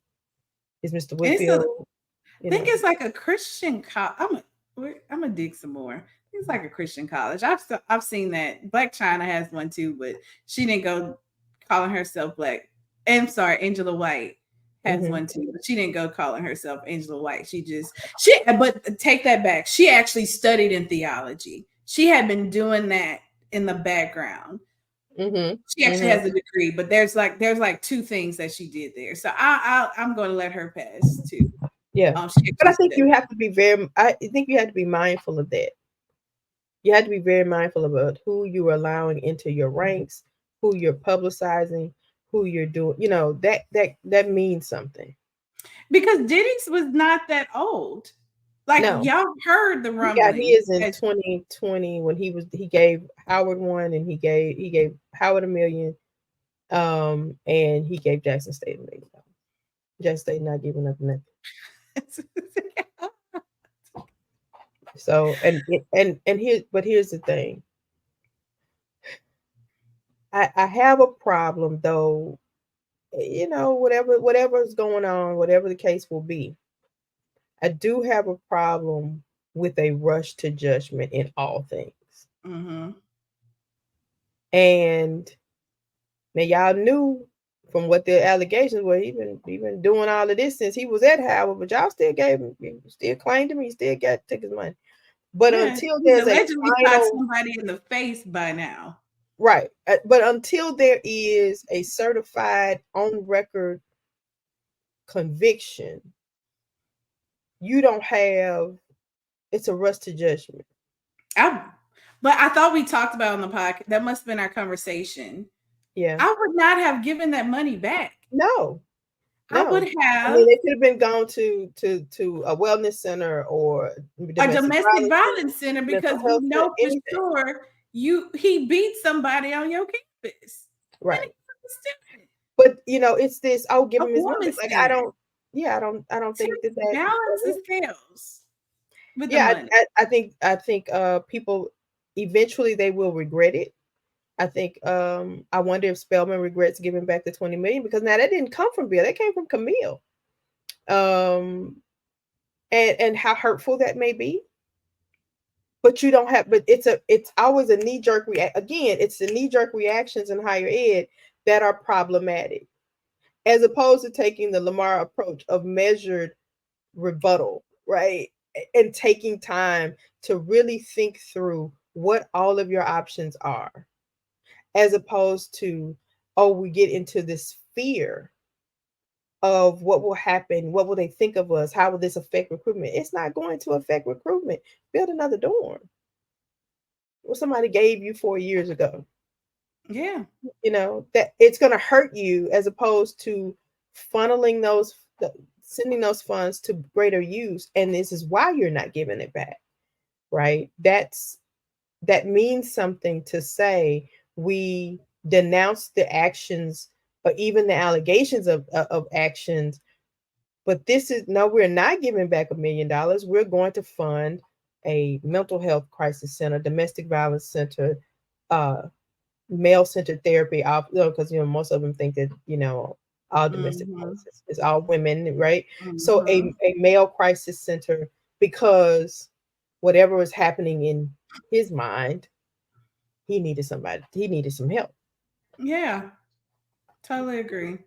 Mr. Whitfield? I think it's like a Christian college. I'm gonna dig some more. It's like a Christian college. I've seen that. Black China has one too, but she didn't go calling herself Black. I'm sorry, Angela White has one too, but she didn't go calling herself Angela White. But take that back. She actually studied in theology. She had been doing that in the background. She actually has a degree, but there's like two things that she did there. So I'm going to let her pass too. Yeah, but I think you have to be mindful of that. You have to be very mindful about who you are allowing into your ranks, who you're publicizing, who you're doing. That means something. Because Diddy's was not that old. Like, no. Y'all heard the rumbling. Yeah, he is in 2020 when he gave Howard one, and he gave Howard $1 million, and he gave Jackson State $1 million. Jackson State not giving up nothing. So here's the thing. I have a problem though. Whatever is going on, whatever the case will be, I do have a problem with a rush to judgment in all things. And now y'all knew from what the allegations were, he been doing all of this since he was at Howard, but y'all still claimed him, he still took his money. But until there's allegedly shot somebody in the face by now. Right. But until there is a certified on record conviction, you don't have, it's a rush to judgment. But I thought we talked about on the podcast, that must have been our conversation. Yeah. I would not have given that money back. No. I would have. I mean, it could have been gone to a wellness center or a domestic violence center, because we know for sure he beat somebody on your campus. Right. But it's this, I'll give him his money. Like, I don't think that balance the scales. I think people eventually they will regret it. I think I wonder if Spelman regrets giving back the $20 million, because now that didn't come from Bill, that came from Camille. And how hurtful that may be. But you don't have, but it's always a knee-jerk again, it's the knee-jerk reactions in higher ed that are problematic, as opposed to taking the Lamar approach of measured rebuttal, right? And taking time to really think through what all of your options are, as opposed to, we get into this fear of what will happen, what will they think of us, how will this affect recruitment? It's not going to affect recruitment. Build another dorm. What somebody gave you 4 years ago. Yeah. That it's going to hurt you, as opposed to funneling sending those funds to greater use. And this is why you're not giving it back, right? That means something to say We denounce the actions or even the allegations of actions. But this is no, we're not giving back $1 million. We're going to fund a mental health crisis center, domestic violence center, male-centered therapy. Because most of them think that all domestic violence is all women, right? So a male crisis center, because whatever was happening in his mind, he needed somebody. He needed some help. Yeah, totally agree.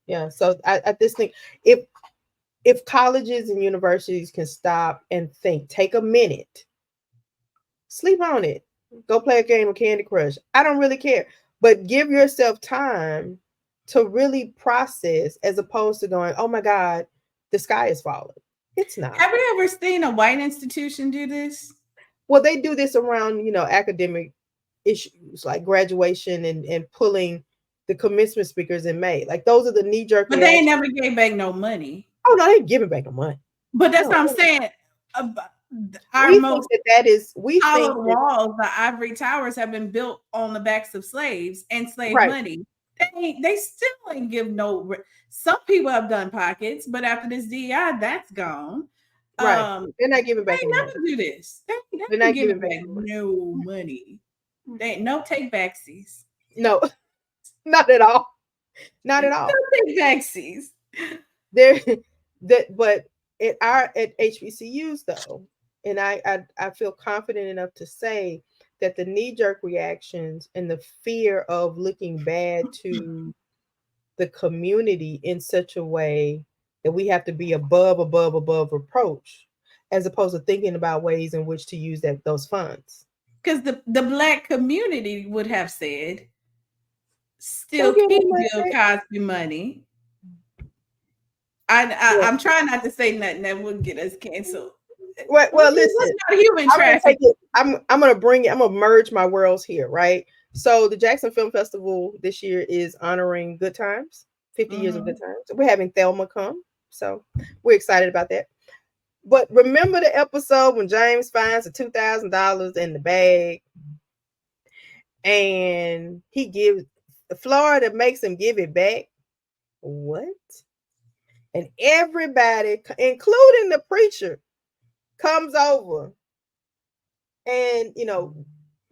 Yeah. So I just think if colleges and universities can stop and think, take a minute, sleep on it, go play a game of Candy Crush. I don't really care, but give yourself time to really process, as opposed to going, oh my God, the sky is falling. It's not. Have you ever seen a white institution do this? Well, they do this around, academic issues like graduation and pulling the commencement speakers in May. Like, those are the knee-jerk But reactions. they ain't never gave back no money. Oh no, they ain't giving back no money. But that's what I'm saying. We think that is we think walls, the ivory towers, have been built on the backs of slaves and slave money. They still ain't give no. Some people have done pockets, but after this DEI, that's gone. Right, they're not giving back. They never do this. They're not giving back no money. They no take backsies. No, not at all. Not at all. No take backsies. But at HBCUs though, and I feel confident enough to say that the knee-jerk reactions and the fear of looking bad to the community in such a way that we have to be above reproach, as opposed to thinking about ways in which to use those funds. Because the Black community would have said, still keep Bill Cosby money. I'm trying not to say nothing that would get us canceled. Well, listen, not human trafficking. I'm gonna merge my worlds here, right? So the Jackson Film Festival this year is honoring Good Times, 50 years of Good Times. We're having Thelma come, so we're excited about that. But remember the episode when James finds the $2,000 in the bag, and Florida makes him give it back. What? And everybody, including the preacher, comes over, and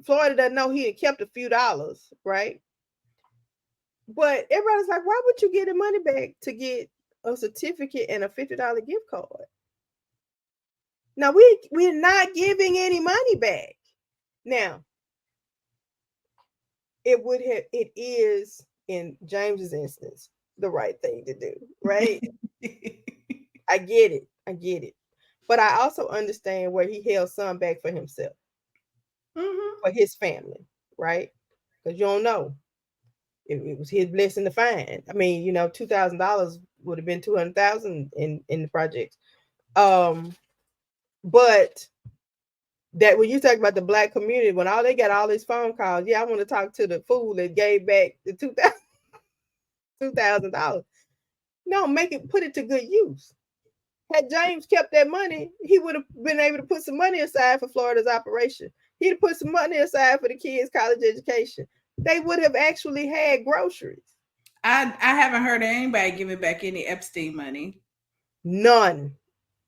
Florida doesn't know he had kept a few dollars, right? But everybody's like, why would you get the money back to get a certificate and a $50 gift card? Now we're not giving any money back. Now it is, in James's instance, the right thing to do, right? I get it. But I also understand where he held some back for himself, for his family, right? Because you don't know. It was his blessing to find. I mean, $2,000 would have been $200,000 in the projects. But that when you talk about the Black community, when they got all these phone calls, I want to talk to the fool that gave back the $2,000. No, put it to good use. Had James kept that money, he would have been able to put some money aside for Florida's operation. He'd have put some money aside for the kids' college education. They would have actually had groceries. I haven't heard of anybody giving back any Epstein money. None.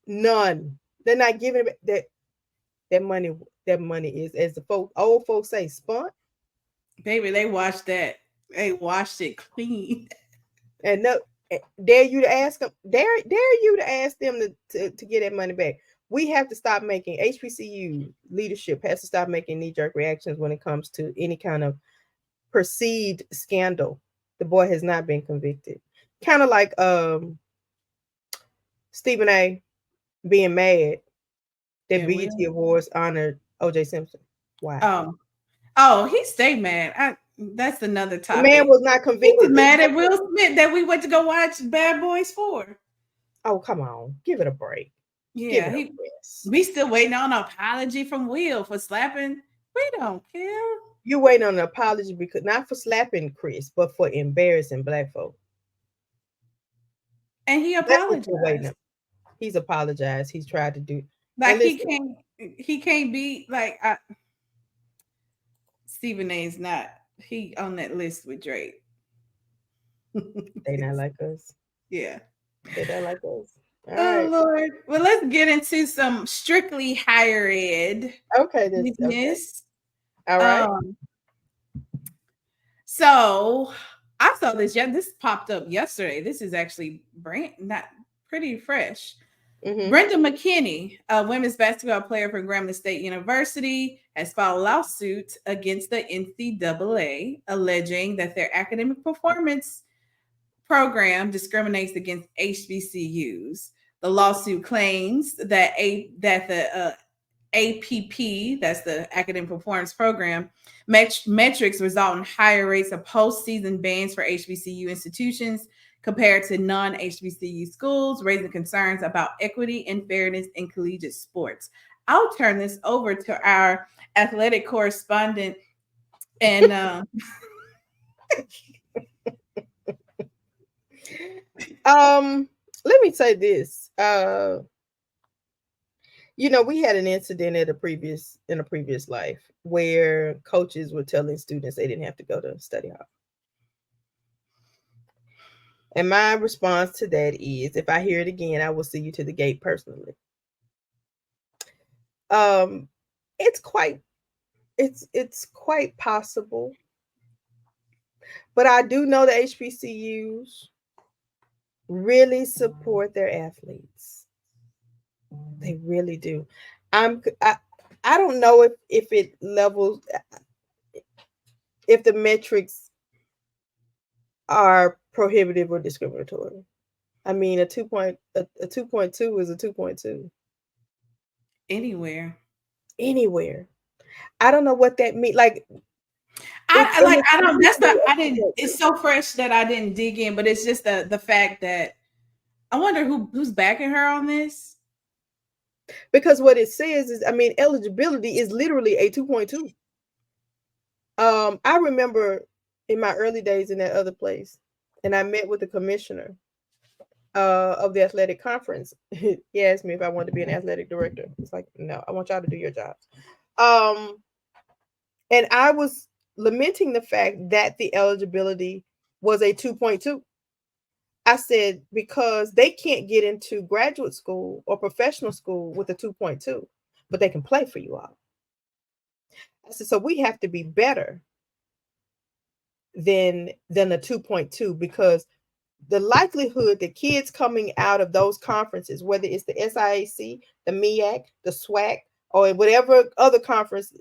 They're not giving it that money. That money is, as the old folks say, spunk. Baby, they washed that. They washed it clean. And no, dare you to ask them. Dare you to ask them to get that money back. We have to stop making HBCU leadership has to stop making knee-jerk reactions when it comes to any kind of perceived scandal. The boy has not been convicted. Kind of like Stephen A. being mad that BET Awards honored O.J. Simpson. Why? Oh, he stayed mad. That's another topic. The man was not convicted. He was mad at Will Smith that we went to go watch Bad Boys 4. Oh, come on. Give it a break. Yeah, we still waiting on an apology from Will for slapping. We don't care. You waiting on an apology because not for slapping Chris, but for embarrassing Black folk. And he apologized. He's apologized. He's tried to do like he can't be like Stephen A. is not He on that list with Drake. They not like us. Yeah. They not like us. All Oh right. Lord. Well, let's get into some strictly higher ed Okay. Okay. business. All right. Um, so I saw this. Yeah, this popped up yesterday. This is actually not pretty fresh. Mm-hmm. Brenda McKinney, a women's basketball player for Grambling State University, has filed a lawsuit against the NCAA, alleging that their academic performance program discriminates against HBCUs. The lawsuit claims that the APP, that's the Academic Performance Program, metrics result in higher rates of postseason bans for HBCU institutions compared to non-HBCU schools, raising concerns about equity and fairness in collegiate sports. I'll turn this over to our athletic correspondent and let me say this. We had an incident in a previous life where coaches were telling students they didn't have to go to study hall. And my response to that is, if I hear it again, I will see you to the gate personally. It's quite possible. But I do know the HBCUs really support their athletes. They really do. I don't know if it levels, if the metrics are prohibitive or discriminatory. I mean, a 2.2 is a 2.2. Anywhere. I don't know what that means. It's so fresh that I didn't dig in, but it's just the fact that I wonder who's backing her on this. Because what it says is, I mean, eligibility is literally a 2.2. I remember in my early days in that other place, and I met with the commissioner of the athletic conference. He asked me if I wanted to be an athletic director. It's like, no, I want y'all to do your jobs. And I was lamenting the fact that the eligibility was a 2.2. I said, because they can't get into graduate school or professional school with a 2.2, but they can play for you all. I said, so we have to be better than a 2.2, because the likelihood that kids coming out of those conferences, whether it's the SIAC, the MEAC, the SWAC, or whatever other conference,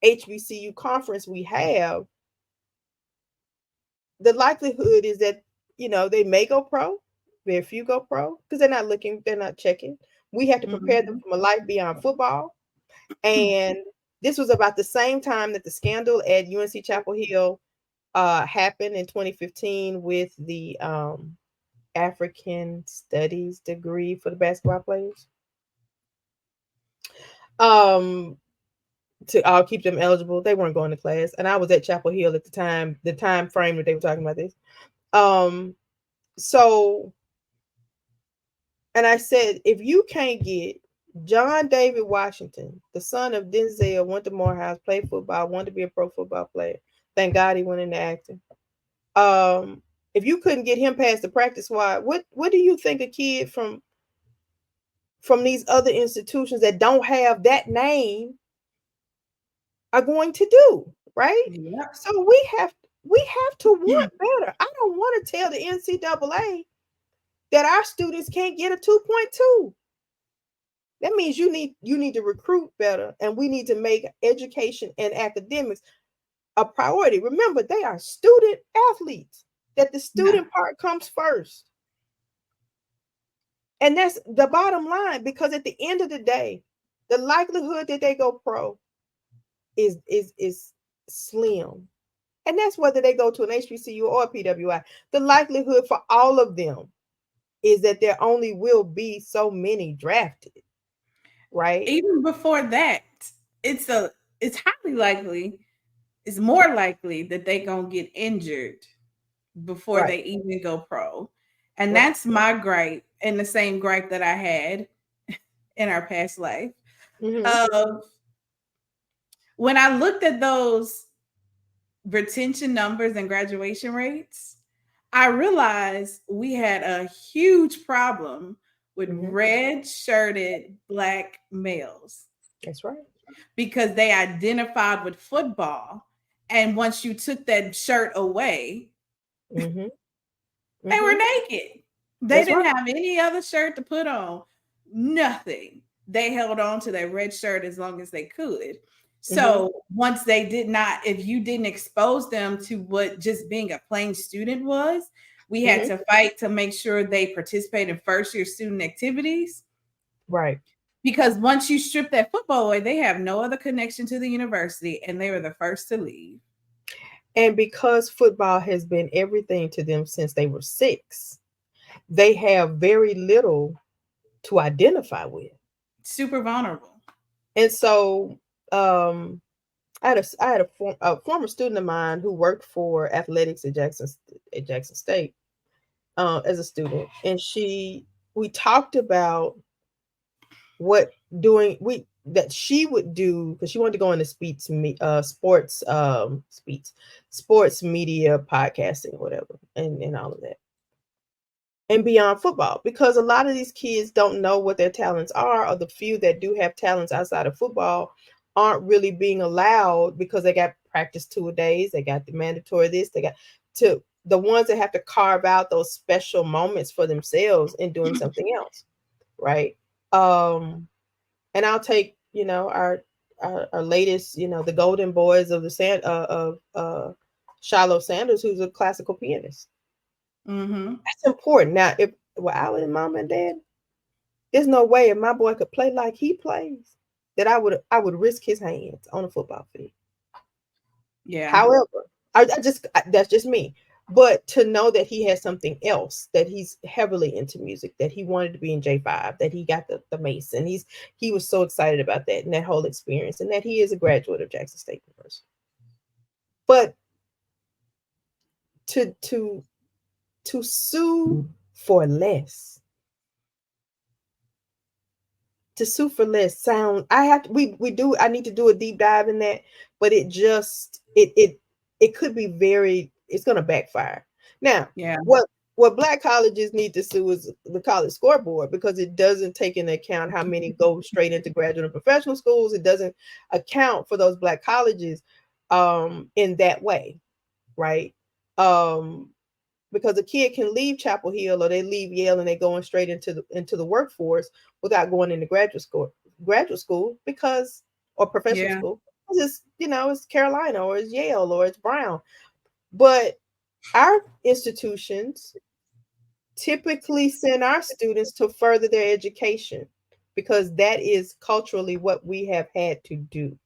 HBCU conference we have, the likelihood is that, they may go pro, very few go pro, because they're not checking. We have to prepare them from a life beyond football. And this was about the same time that the scandal at UNC Chapel Hill happened in 2015 with the African Studies degree for the basketball players. To keep them eligible. They weren't going to class. And I was at Chapel Hill at the time frame that they were talking about this. So, and I said, if you can't get John David Washington, the son of Denzel, went to Morehouse, played football, wanted to be a pro football player. Thank God he went into acting. If you couldn't get him past the practice squad, what do you think a kid from these other institutions that don't have that name are going to do, right? Yeah. So we have to want better. I don't want to tell the NCAA that our students can't get a 2.2. That means you need to recruit better, and we need to make education and academics a priority. Remember, they are student athletes, that the student part comes first. And that's the bottom line, because at the end of the day, the likelihood that they go pro is slim. And that's whether they go to an HBCU or a PWI. The likelihood for all of them is that there only will be so many drafted, right? Even before that, it's highly likely, it's more likely that they gonna get injured before they even go pro. And that's my gripe, and the same gripe that I had in our past life. When I looked at those retention numbers and graduation rates, I realized we had a huge problem with red-shirted Black males. That's right. Because they identified with football. And once you took that shirt away, they were naked. They didn't have any other shirt to put on. Nothing. They held on to that red shirt as long as they could. So once they did not, if you didn't expose them to what just being a plain student was, we had to fight to make sure they participate in first-year student activities. Right. Because once you strip that football away, they have no other connection to the university, and they were the first to leave. And because football has been everything to them since they were 6, they have very little to identify with. Super vulnerable. And so I had a former student of mine who worked for athletics at Jackson State as a student, and we talked about what that she would do, because she wanted to go into sports media, podcasting, whatever, and all of that, and beyond football, because a lot of these kids don't know what their talents are, or the few that do have talents outside of football aren't really being allowed because they got practice 2 days, they got the mandatory this, they got to the ones that have to carve out those special moments for themselves in doing something else, right? And I'll take, our latest, the golden boys of Shiloh Sanders, who's a classical pianist. That's important. Now, if I was mom and dad, there's no way if my boy could play like he plays that I would risk his hands on a football field. Yeah. However, that's just me. But to know that he has something else, that he's heavily into music, that he wanted to be in J5, that he got the mace, and he was so excited about that and that whole experience, and that he is a graduate of Jackson State University. But to sue for less, sound, I need to do a deep dive in that, but it could be it's going to backfire. Now, what Black colleges need to sue is the college scoreboard, because it doesn't take into account how many go straight into graduate and professional schools. It doesn't account for those Black colleges in that way, right? Because a kid can leave Chapel Hill or they leave Yale and they're going straight into the workforce without going into graduate school or professional school. It's Carolina or it's Yale or it's Brown. But our institutions typically send our students to further their education, because that is culturally what we have had to do.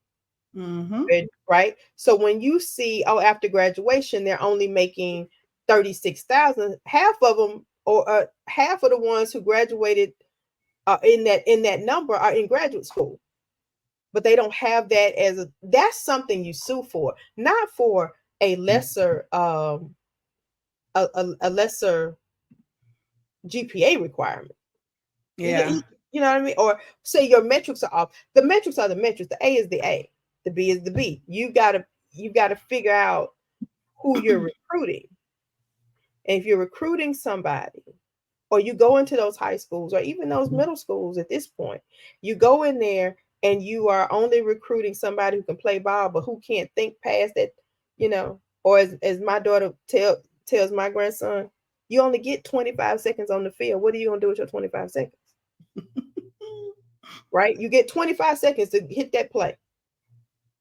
Right? So when you see, after graduation, they're only making $36,000, half of them, or half of the ones who graduated in that number are in graduate school, but they don't have that that's something you sue for, not for a lesser a lesser GPA requirement. Yeah. You know what I mean? Or say your metrics are off. The metrics are the metrics. The A is the A. The B is the B. You gotta figure out who you're recruiting. And if you're recruiting somebody, or you go into those high schools or even those middle schools at this point, you go in there and you are only recruiting somebody who can play ball, but who can't think past that, or as my daughter tells my grandson, you only get 25 seconds on the field. What are you going to do with your 25 seconds? Right? You get 25 seconds to hit that play.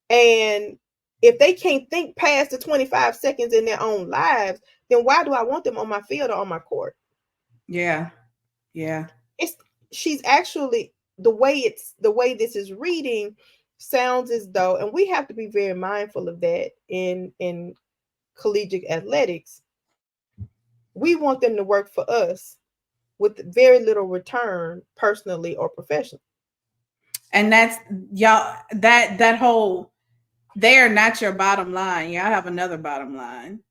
And if they can't think past the 25 seconds in their own lives, then why do I want them on my field or on my court? Yeah. Yeah. She's actually, the way this is reading sounds as though, and we have to be very mindful of that in collegiate athletics. We want them to work for us with very little return, personally or professionally. And that's y'all, that whole, they are not your bottom line. Y'all have another bottom line.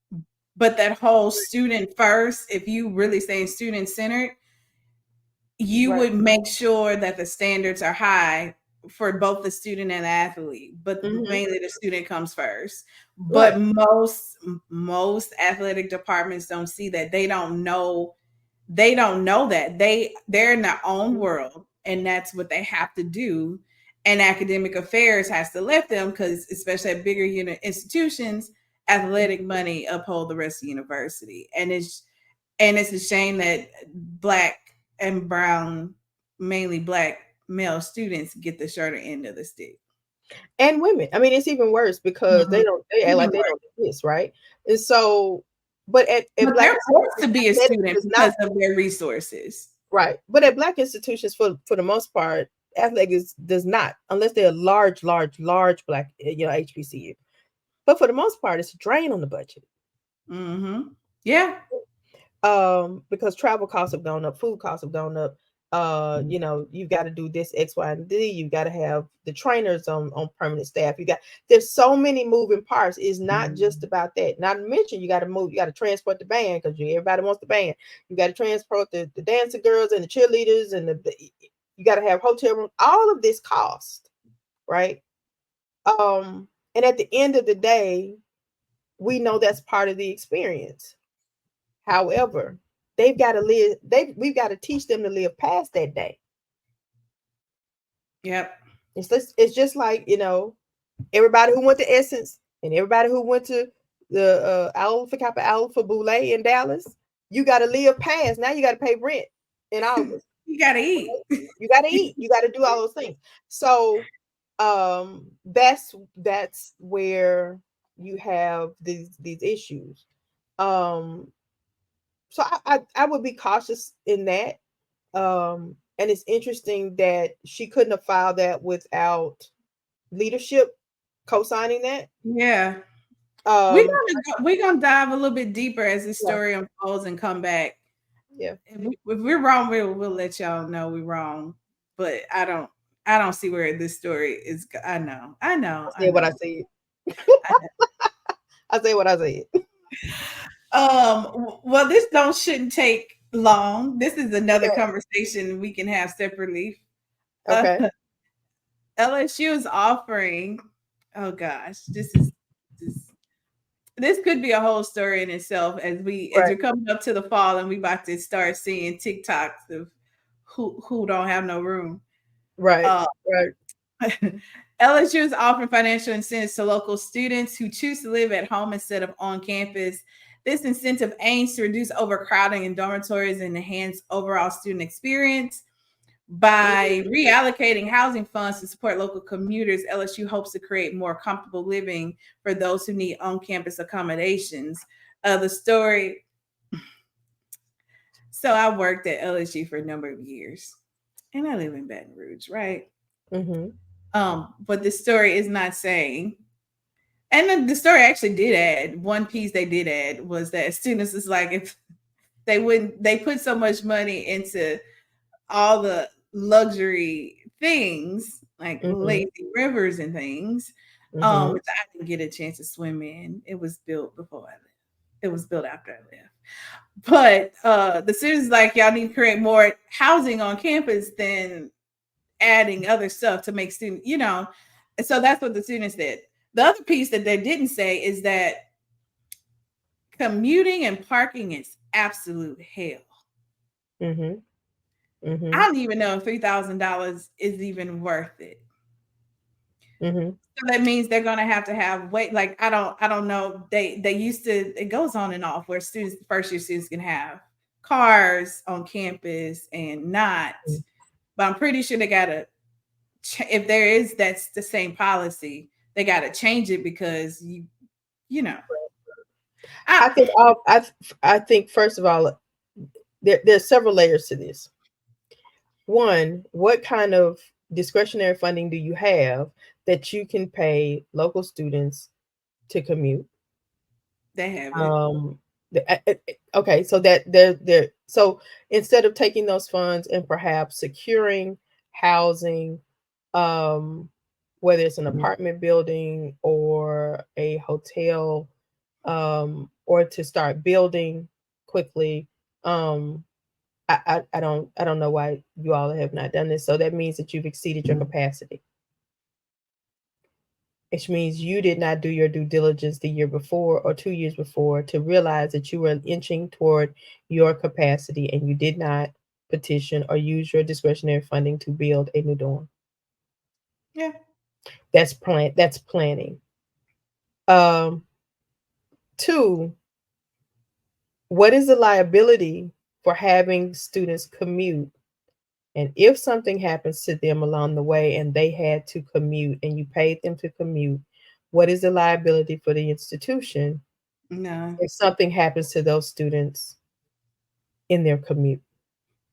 But that whole student first, if you really stay student centered, you would make sure that the standards are high for both the student and the athlete, but mainly the student comes first. But Right. most athletic departments don't see that. They don't know that. They're in their own world, and that's what they have to do. And academic affairs has to let them, because especially at bigger institutions, athletic money uphold the rest of the university. And it's a shame that Black and brown, mainly Black male students get the shorter end of the stick. And women. I mean, it's even worse because they act like they don't exist, right? And so, but at But Black they're forced to be a institutions, student it's because not of their resources. right. But at Black institutions, for the most part, athletics does not, unless they're large Black, HBCU. But for the most part, it's a drain on the budget. Yeah. Because travel costs have gone up, food costs have gone up. You've got to do this X, Y, and Z. You got to have the trainers on permanent staff. There's so many moving parts. It's not just about that. Not to mention you got to transport the band, because everybody wants the band. You got to transport the dancing girls and the cheerleaders, and you got to have hotel rooms. All of this cost, right? And at the end of the day, we know that's part of the experience. However, we've got to teach them to live past that day. Yep. It's just like, everybody who went to Essence and everybody who went to the Alpha Kappa Alpha Boule in Dallas, you got to live past. Now you got to pay rent in August. You got to eat. You got to eat. You got to do all those things. So that's where you have these issues. So I would be cautious in that. And it's interesting that she couldn't have filed that without leadership co-signing that. Yeah. We're gonna dive a little bit deeper as the story unfolds and come back. Yeah. If we're wrong, we'll let y'all know we're wrong. But I don't see where this story is. I know. I say what I said. I say what I said. Well, this shouldn't take long. This is another conversation we can have separately. Okay. LSU is offering, oh gosh, this could be a whole story in itself as we're coming up to the fall and we about to start seeing TikToks of who don't have no room. Right. LSU is offering financial incentives to local students who choose to live at home instead of on campus. This incentive aims to reduce overcrowding in dormitories and enhance overall student experience. By reallocating housing funds to support local commuters, LSU hopes to create more comfortable living for those who need on-campus accommodations. The story. So I worked at LSU for a number of years, and I live in Baton Rouge, right? But the story is not saying. And then the story actually did add, one piece they did add was that students is like, if they put so much money into all the luxury things like lazy rivers and things, which I didn't get a chance to swim in. It was built before I left. It was built after I left. But the students like, y'all need to create more housing on campus than adding other stuff to make students, and so that's what the students did. The other piece that they didn't say is that commuting and parking is absolute hell. I don't even know if $3,000 is even worth it. So that means they're going to have wait. Like, I don't know. They used to, it goes on and off where first year students can have cars on campus and not, but I'm pretty sure they got to, if there is, that's the same policy. They got to change it because I think first of all, there's several layers to this. One, what kind of discretionary funding do you have that you can pay local students to commute? They have it. Okay, so that so instead of taking those funds and perhaps securing housing, whether it's an apartment building or a hotel, or to start building quickly, I don't know why you all have not done this. So that means that you've exceeded your capacity. which means you did not do your due diligence the year before or 2 years before to realize that you were inching toward your capacity and you did not petition or use your discretionary funding to build a new dorm. Yeah. That's planning. Um, Two, what is the liability for having students commute? And if something happens to them along the way and they had to commute and you paid them to commute, what is the liability for the institution No. if something happens to those students in their commute?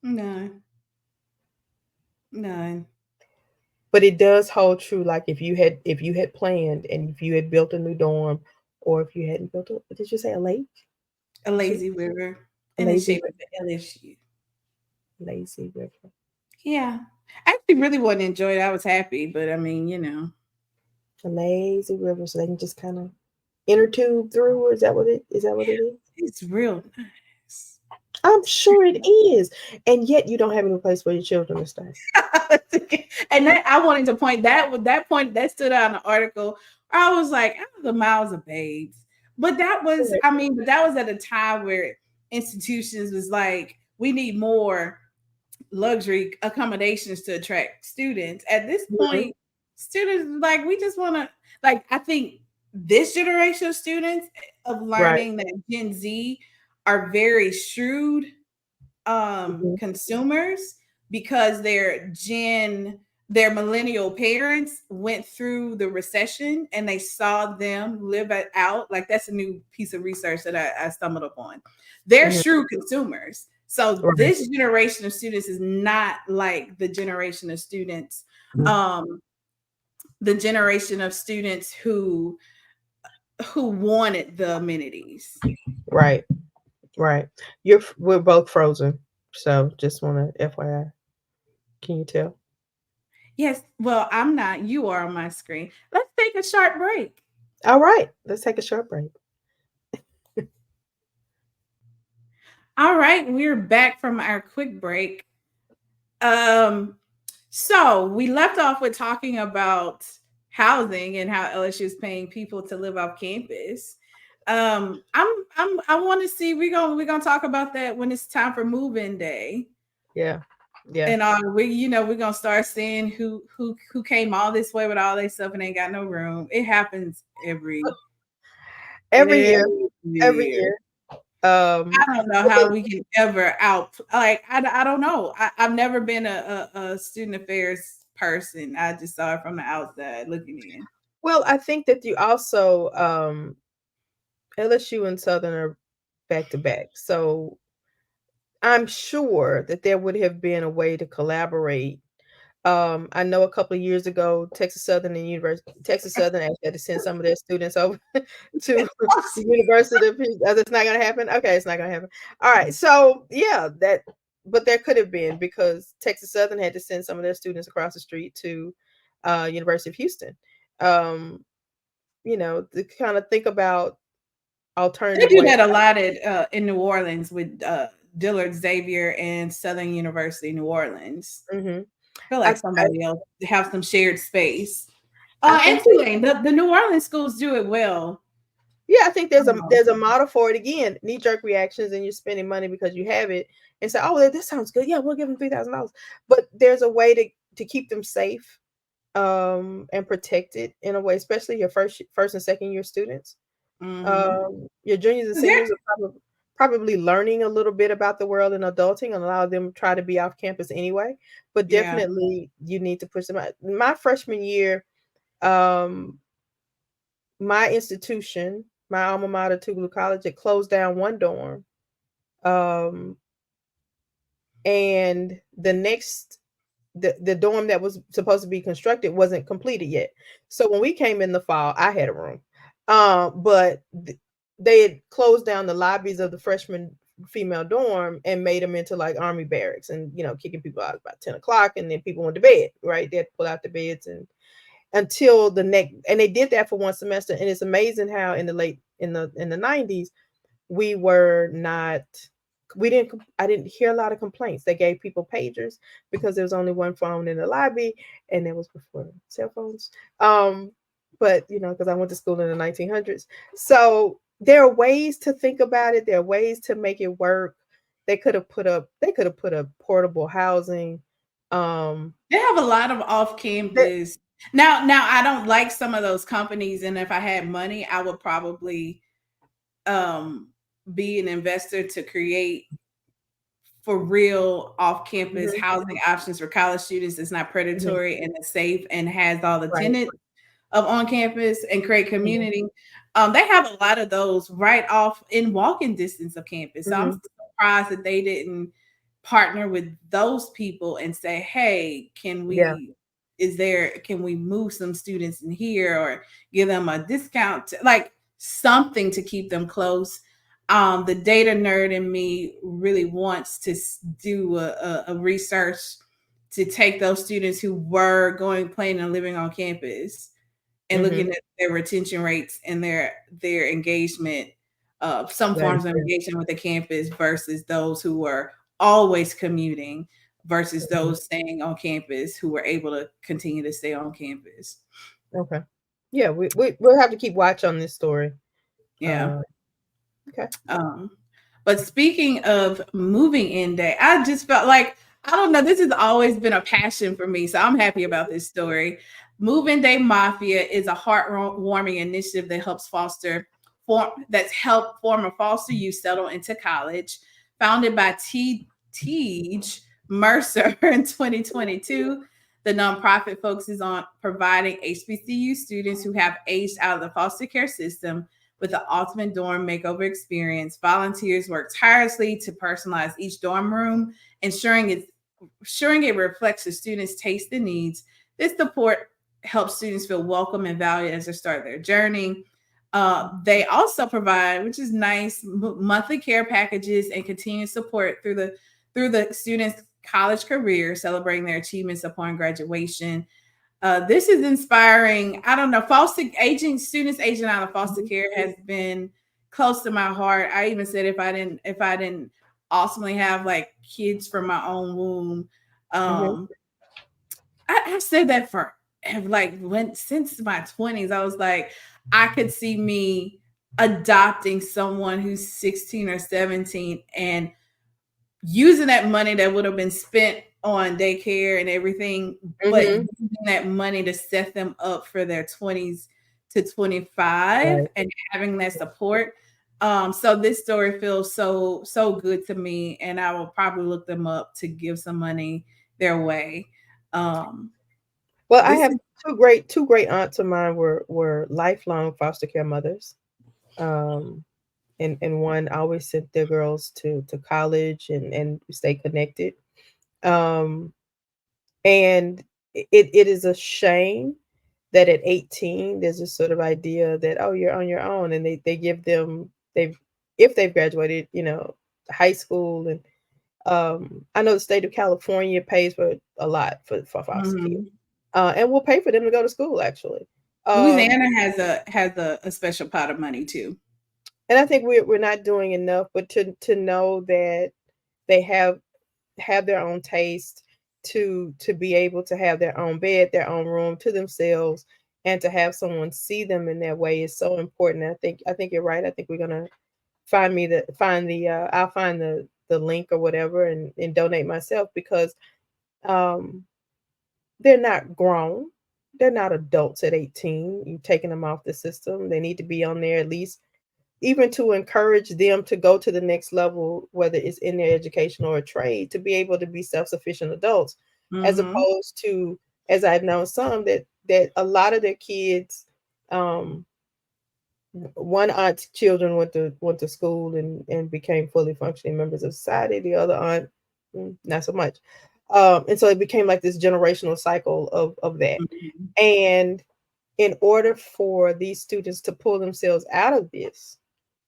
No. None. But it does hold true. Like if you had planned and if you had built a new dorm, or if you hadn't built a, did you say a lake? A lazy river A in the lazy shape of the LSU. lazy river. Yeah. I actually really wasn't enjoying it. I was happy, but I mean, you know. A lazy river, so they can just kind of inner tube through, or is that what it is? It's real nice. I'm sure it is. And yet you don't have any place for your children to stay. And that, I wanted to point that stood out in the article. I was like, out of the mouths of babes. But that was, I mean, but that was at a time where institutions was like, we need more luxury accommodations to attract students. At this point, students like, we just want to, like, I think this generation of students of learning that Gen Z are very shrewd consumers, because their millennial parents went through the recession and they saw them live it out. Like, that's a new piece of research that I stumbled upon. They're shrewd consumers. So this generation of students is not like the generation of students, the generation of students who wanted the amenities. Right. We're both frozen. So just want to FYI. Can you tell? Yes. Well, I'm not. You are on my screen. Let's take a short break. All right. Let's take a short break. All right. We're back from our quick break. So we left off with talking about housing and how LSU is paying people to live off campus. I want to see, we're gonna talk about that when it's time for Move-In Day. Yeah. And we're gonna start seeing who came all this way with all their stuff and ain't got no room. It happens every year. I don't know how we can ever I don't know. I've never been a student affairs person. I just saw it from the outside looking in. Well, I think that you also LSU and Southern are back to back. So I'm sure that there would have been a way to collaborate. I know a couple of years ago, Texas Southern actually had to send some of their students over to the University of Houston. It's not going to happen. Okay, it's not going to happen. All right, so yeah, but there could have been, because Texas Southern had to send some of their students across the street to University of Houston. To kind of think about alternative. They do that a lot in New Orleans with Dillard Xavier and Southern University New Orleans. Mm-hmm. I feel like somebody else have some shared space. And Tulane, the New Orleans schools do it well. Yeah, I think there's a model for it. Again, knee-jerk reactions, and you're spending money because you have it, and say, "Oh, this sounds good. Yeah, we'll give them $3,000." But there's a way to keep them safe and protected in a way, especially your first and second year students. Your juniors and seniors are probably learning a little bit about the world and adulting, and allow them to try to be off campus anyway. But definitely you need to push them out. My freshman year, my institution, my alma mater, Tougaloo College, it closed down one dorm. And the next, the dorm that was supposed to be constructed wasn't completed yet. So when we came in the fall, I had a room. But they had closed down the lobbies of the freshman female dorm and made them into like army barracks, and kicking people out about 10 o'clock, and then people went to bed, right? They had to pull out the beds and until the next, and they did that for one semester. And it's amazing how in the 90s I didn't hear a lot of complaints. They gave people pagers because there was only one phone in the lobby, and it was before cell phones. but because I went to school in the 1900s. So there are ways to think about it. There are ways to make it work. They could have put up portable housing. They have a lot of off-campus. Now I don't like some of those companies, and if I had money, I would probably be an investor to create for real off-campus housing options for college students that's not predatory and it's safe and has all the tenets of on campus and create community. They have a lot of those right off in walking distance of campus. So I'm surprised that they didn't partner with those people and say, hey, can we move some students in here or give them a discount, like something to keep them close. The data nerd in me really wants to do a research to take those students who were going, playing, and living on campus and looking at their retention rates and their engagement, some forms of engagement with the campus versus those who were always commuting versus those staying on campus who were able to continue to stay on campus. Okay. Yeah, we'll have to keep watch on this story. Yeah. Okay. But speaking of Move-In Day, I just felt like, I don't know, this has always been a passion for me. So I'm happy about this story. Move-In Day Mafia is a heartwarming initiative that helps helped former foster youth settle into college. Founded by Tej Mercer in 2022, the nonprofit focuses on providing HBCU students who have aged out of the foster care system with the ultimate dorm makeover experience. Volunteers work tirelessly to personalize each dorm room, ensuring it reflects the students' taste and needs. This support helps students feel welcome and valued as they start their journey. They also provide, which is nice, monthly care packages and continued support through the students' college career, celebrating their achievements upon graduation. This is inspiring. I don't know, students aging out of foster care has been close to my heart. I even said if I didn't ultimately have like kids from my own womb, I've said that for since my 20s. I was like, I could see me adopting someone who's 16 or 17 and using that money that would have been spent on daycare and everything, but using that money to set them up for their 20s to 25 and having that support. So this story feels so good to me, and I will probably look them up to give some money their way. Well, I have two great aunts of mine were lifelong foster care mothers. And one always sent their girls to college and stay connected. And it is a shame that at 18 there's this sort of idea that, oh, you're on your own, and they give them, if they've graduated, high school. And I know the state of California pays for a lot for foster kids, and we'll pay for them to go to school. Actually, Louisiana has a special pot of money too. And I think we're not doing enough, but to know that they have their own taste, to be able to have their own bed, their own room to themselves, and to have someone see them in that way is so important. And I think you're right. I think we're gonna I'll find the link or whatever and donate myself, because they're not grown. They're not adults at 18. You've taken them off the system. They need to be on there at least, even to encourage them to go to the next level, whether it's in their education or a trade, to be able to be self-sufficient adults, as opposed to, as I've known some, that a lot of their kids, one aunt's children went to school and became fully functioning members of society. The other aunt, not so much. And so it became like this generational cycle of that. And in order for these students to pull themselves out of this,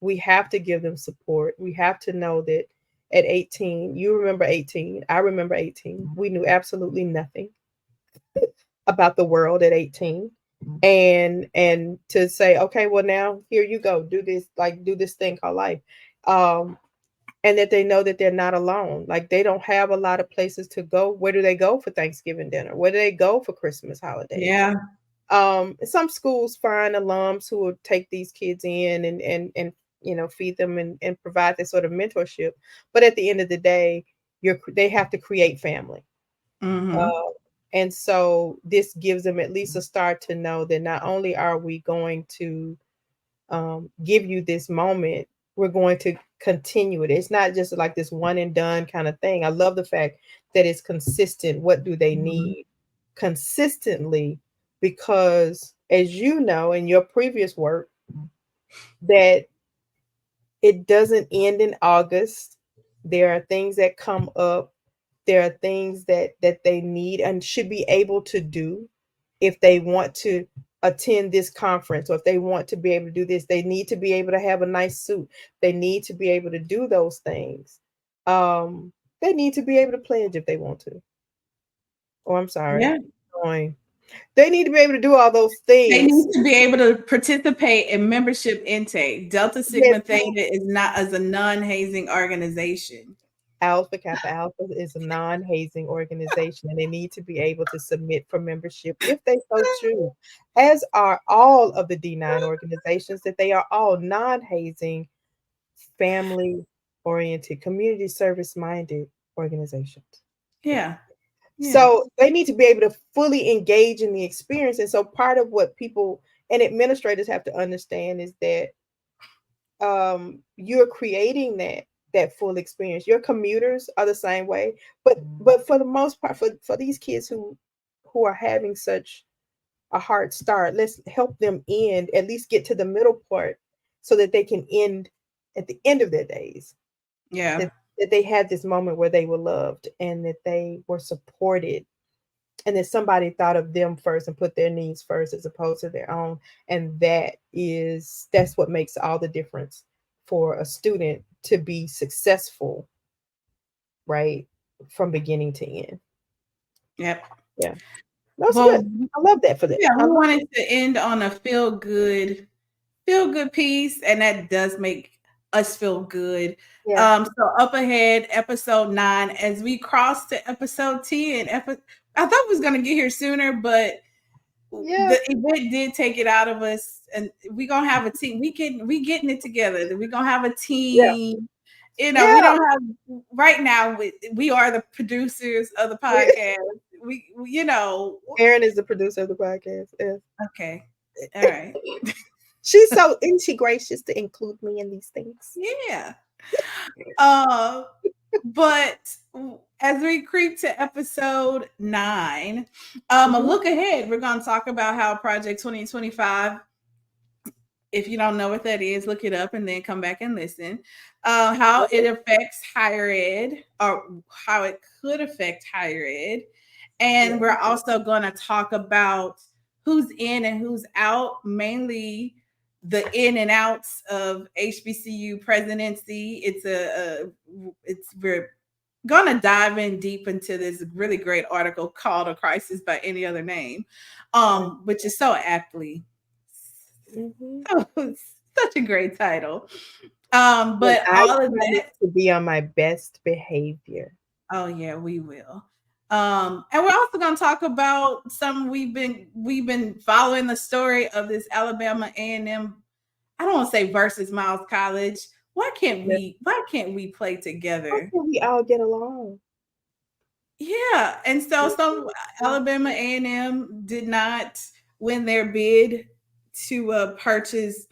we have to give them support. We have to know that at 18, you remember 18, I remember 18, we knew absolutely nothing about the world at 18. And to say, okay, well, now here you go, do this thing called life. And that they know that they're not alone. Like, they don't have a lot of places to go. Where do they go for Thanksgiving dinner? Where do they go for Christmas holidays? Yeah. Some schools find alums who will take these kids in and feed them and provide this sort of mentorship. But at the end of the day, they have to create family. Mm-hmm. And so this gives them at least a start to know that not only are we going to give you this moment, we're going to continue it. It's not just like this one and done kind of thing. I love the fact that it's consistent. What do they need consistently? Because as you know, in your previous work, that it doesn't end in August. There are things that come up. There are things that they need and should be able to do if they want to attend this conference, or if they want to be able to do this. They need to be able to have a nice suit. They need to be able to do those things. They need to be able to pledge if they want to. Oh, I'm sorry. Yeah. They need to be able to do all those They things. need to be able to participate in membership intake. Delta Sigma Theta is not as a non-hazing organization. Alpha Kappa Alpha is a non-hazing organization, and they need to be able to submit for membership if they so choose, as are all of the D9 organizations, that they are all non-hazing, family-oriented, community service-minded organizations. Yeah. So they need to be able to fully engage in the experience. And so part of what people and administrators have to understand is that you're creating that full experience. Your commuters are the same way, but for the most part, for these kids who are having such a hard start, let's help them end, at least get to the middle part, so that they can end at the end of their days. Yeah. That they had this moment where they were loved and that they were supported, and that somebody thought of them first and put their needs first as opposed to their own. And that's what makes all the difference for a student to be successful, right, from beginning to end. Yep. Yeah. That's good. I love that for them. Yeah, we wanted to end on a feel good piece, and that does make us feel good. Yeah. So up ahead, episode 9, as we cross to episode 10. I thought we was gonna get here sooner, but the event did take it out of us, and we're gonna have a team. We getting it together. We're gonna have a team. We don't have right now. We are the producers of the podcast. Erin is the producer of the podcast. Yeah. Okay. All right. Isn't she gracious to include me in these things? Yeah. But as we creep to episode 9, a look ahead, we're going to talk about how Project 2025, if you don't know what that is, look it up and then come back and listen, how it affects higher ed, or how it could affect higher ed. And we're also going to talk about who's in and who's out, mainly the in and outs of HBCU presidency. We're going to dive in deep into this really great article called A Crisis by Any Other Name, which is so aptly, such a great title. But all of that to be on my best behavior. Oh yeah, we will. And we're also going to talk about some we've been following the story of this Alabama A&M. I don't want to say versus Miles College. Why can't we play together? Why can't we all get along? Yeah, and so some Alabama A&M did not win their bid to purchase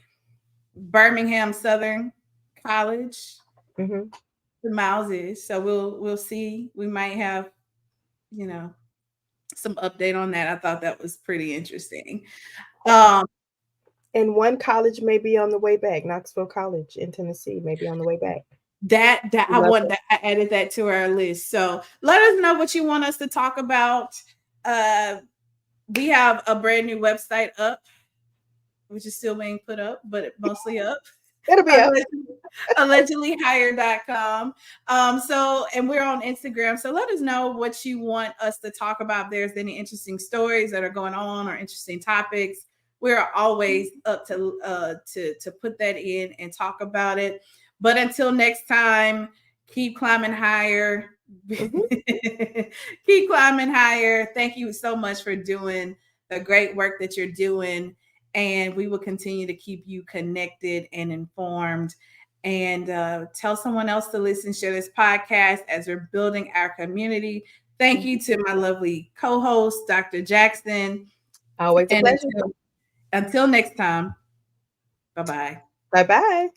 Birmingham Southern College. The Miles is. So we'll see. We might have some update on that. I thought that was pretty interesting. And one college may be on the way back. Knoxville College in Tennessee may be on the way back. I added that to our list. So let us know what you want us to talk about. We have a brand new website up, which is still being put up, but mostly up. It'll be up. allegedlyhire.com. And we're on Instagram. So let us know what you want us to talk about. If there's any interesting stories that are going on or interesting topics, we're always up to put that in and talk about it. But until next time, keep climbing higher. Keep climbing higher. Thank you so much for doing the great work that you're doing. And we will continue to keep you connected and informed. And tell someone else to listen, share this podcast as we're building our community. Thank you to my lovely co-host, Dr. Jackson. Always a pleasure. Until next time, bye-bye. Bye-bye.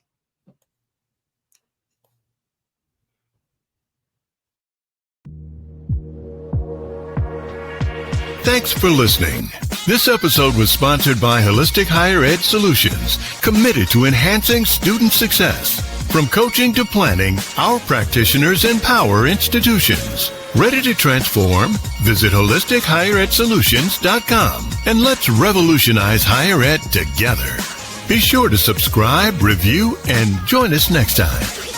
Thanks for listening. This episode was sponsored by Holistic Higher Ed Solutions, committed to enhancing student success. From coaching to planning, our practitioners empower institutions. Ready to transform? Visit holisticheredsolutions.com and let's revolutionize higher ed together. Be sure to subscribe, review, and join us next time.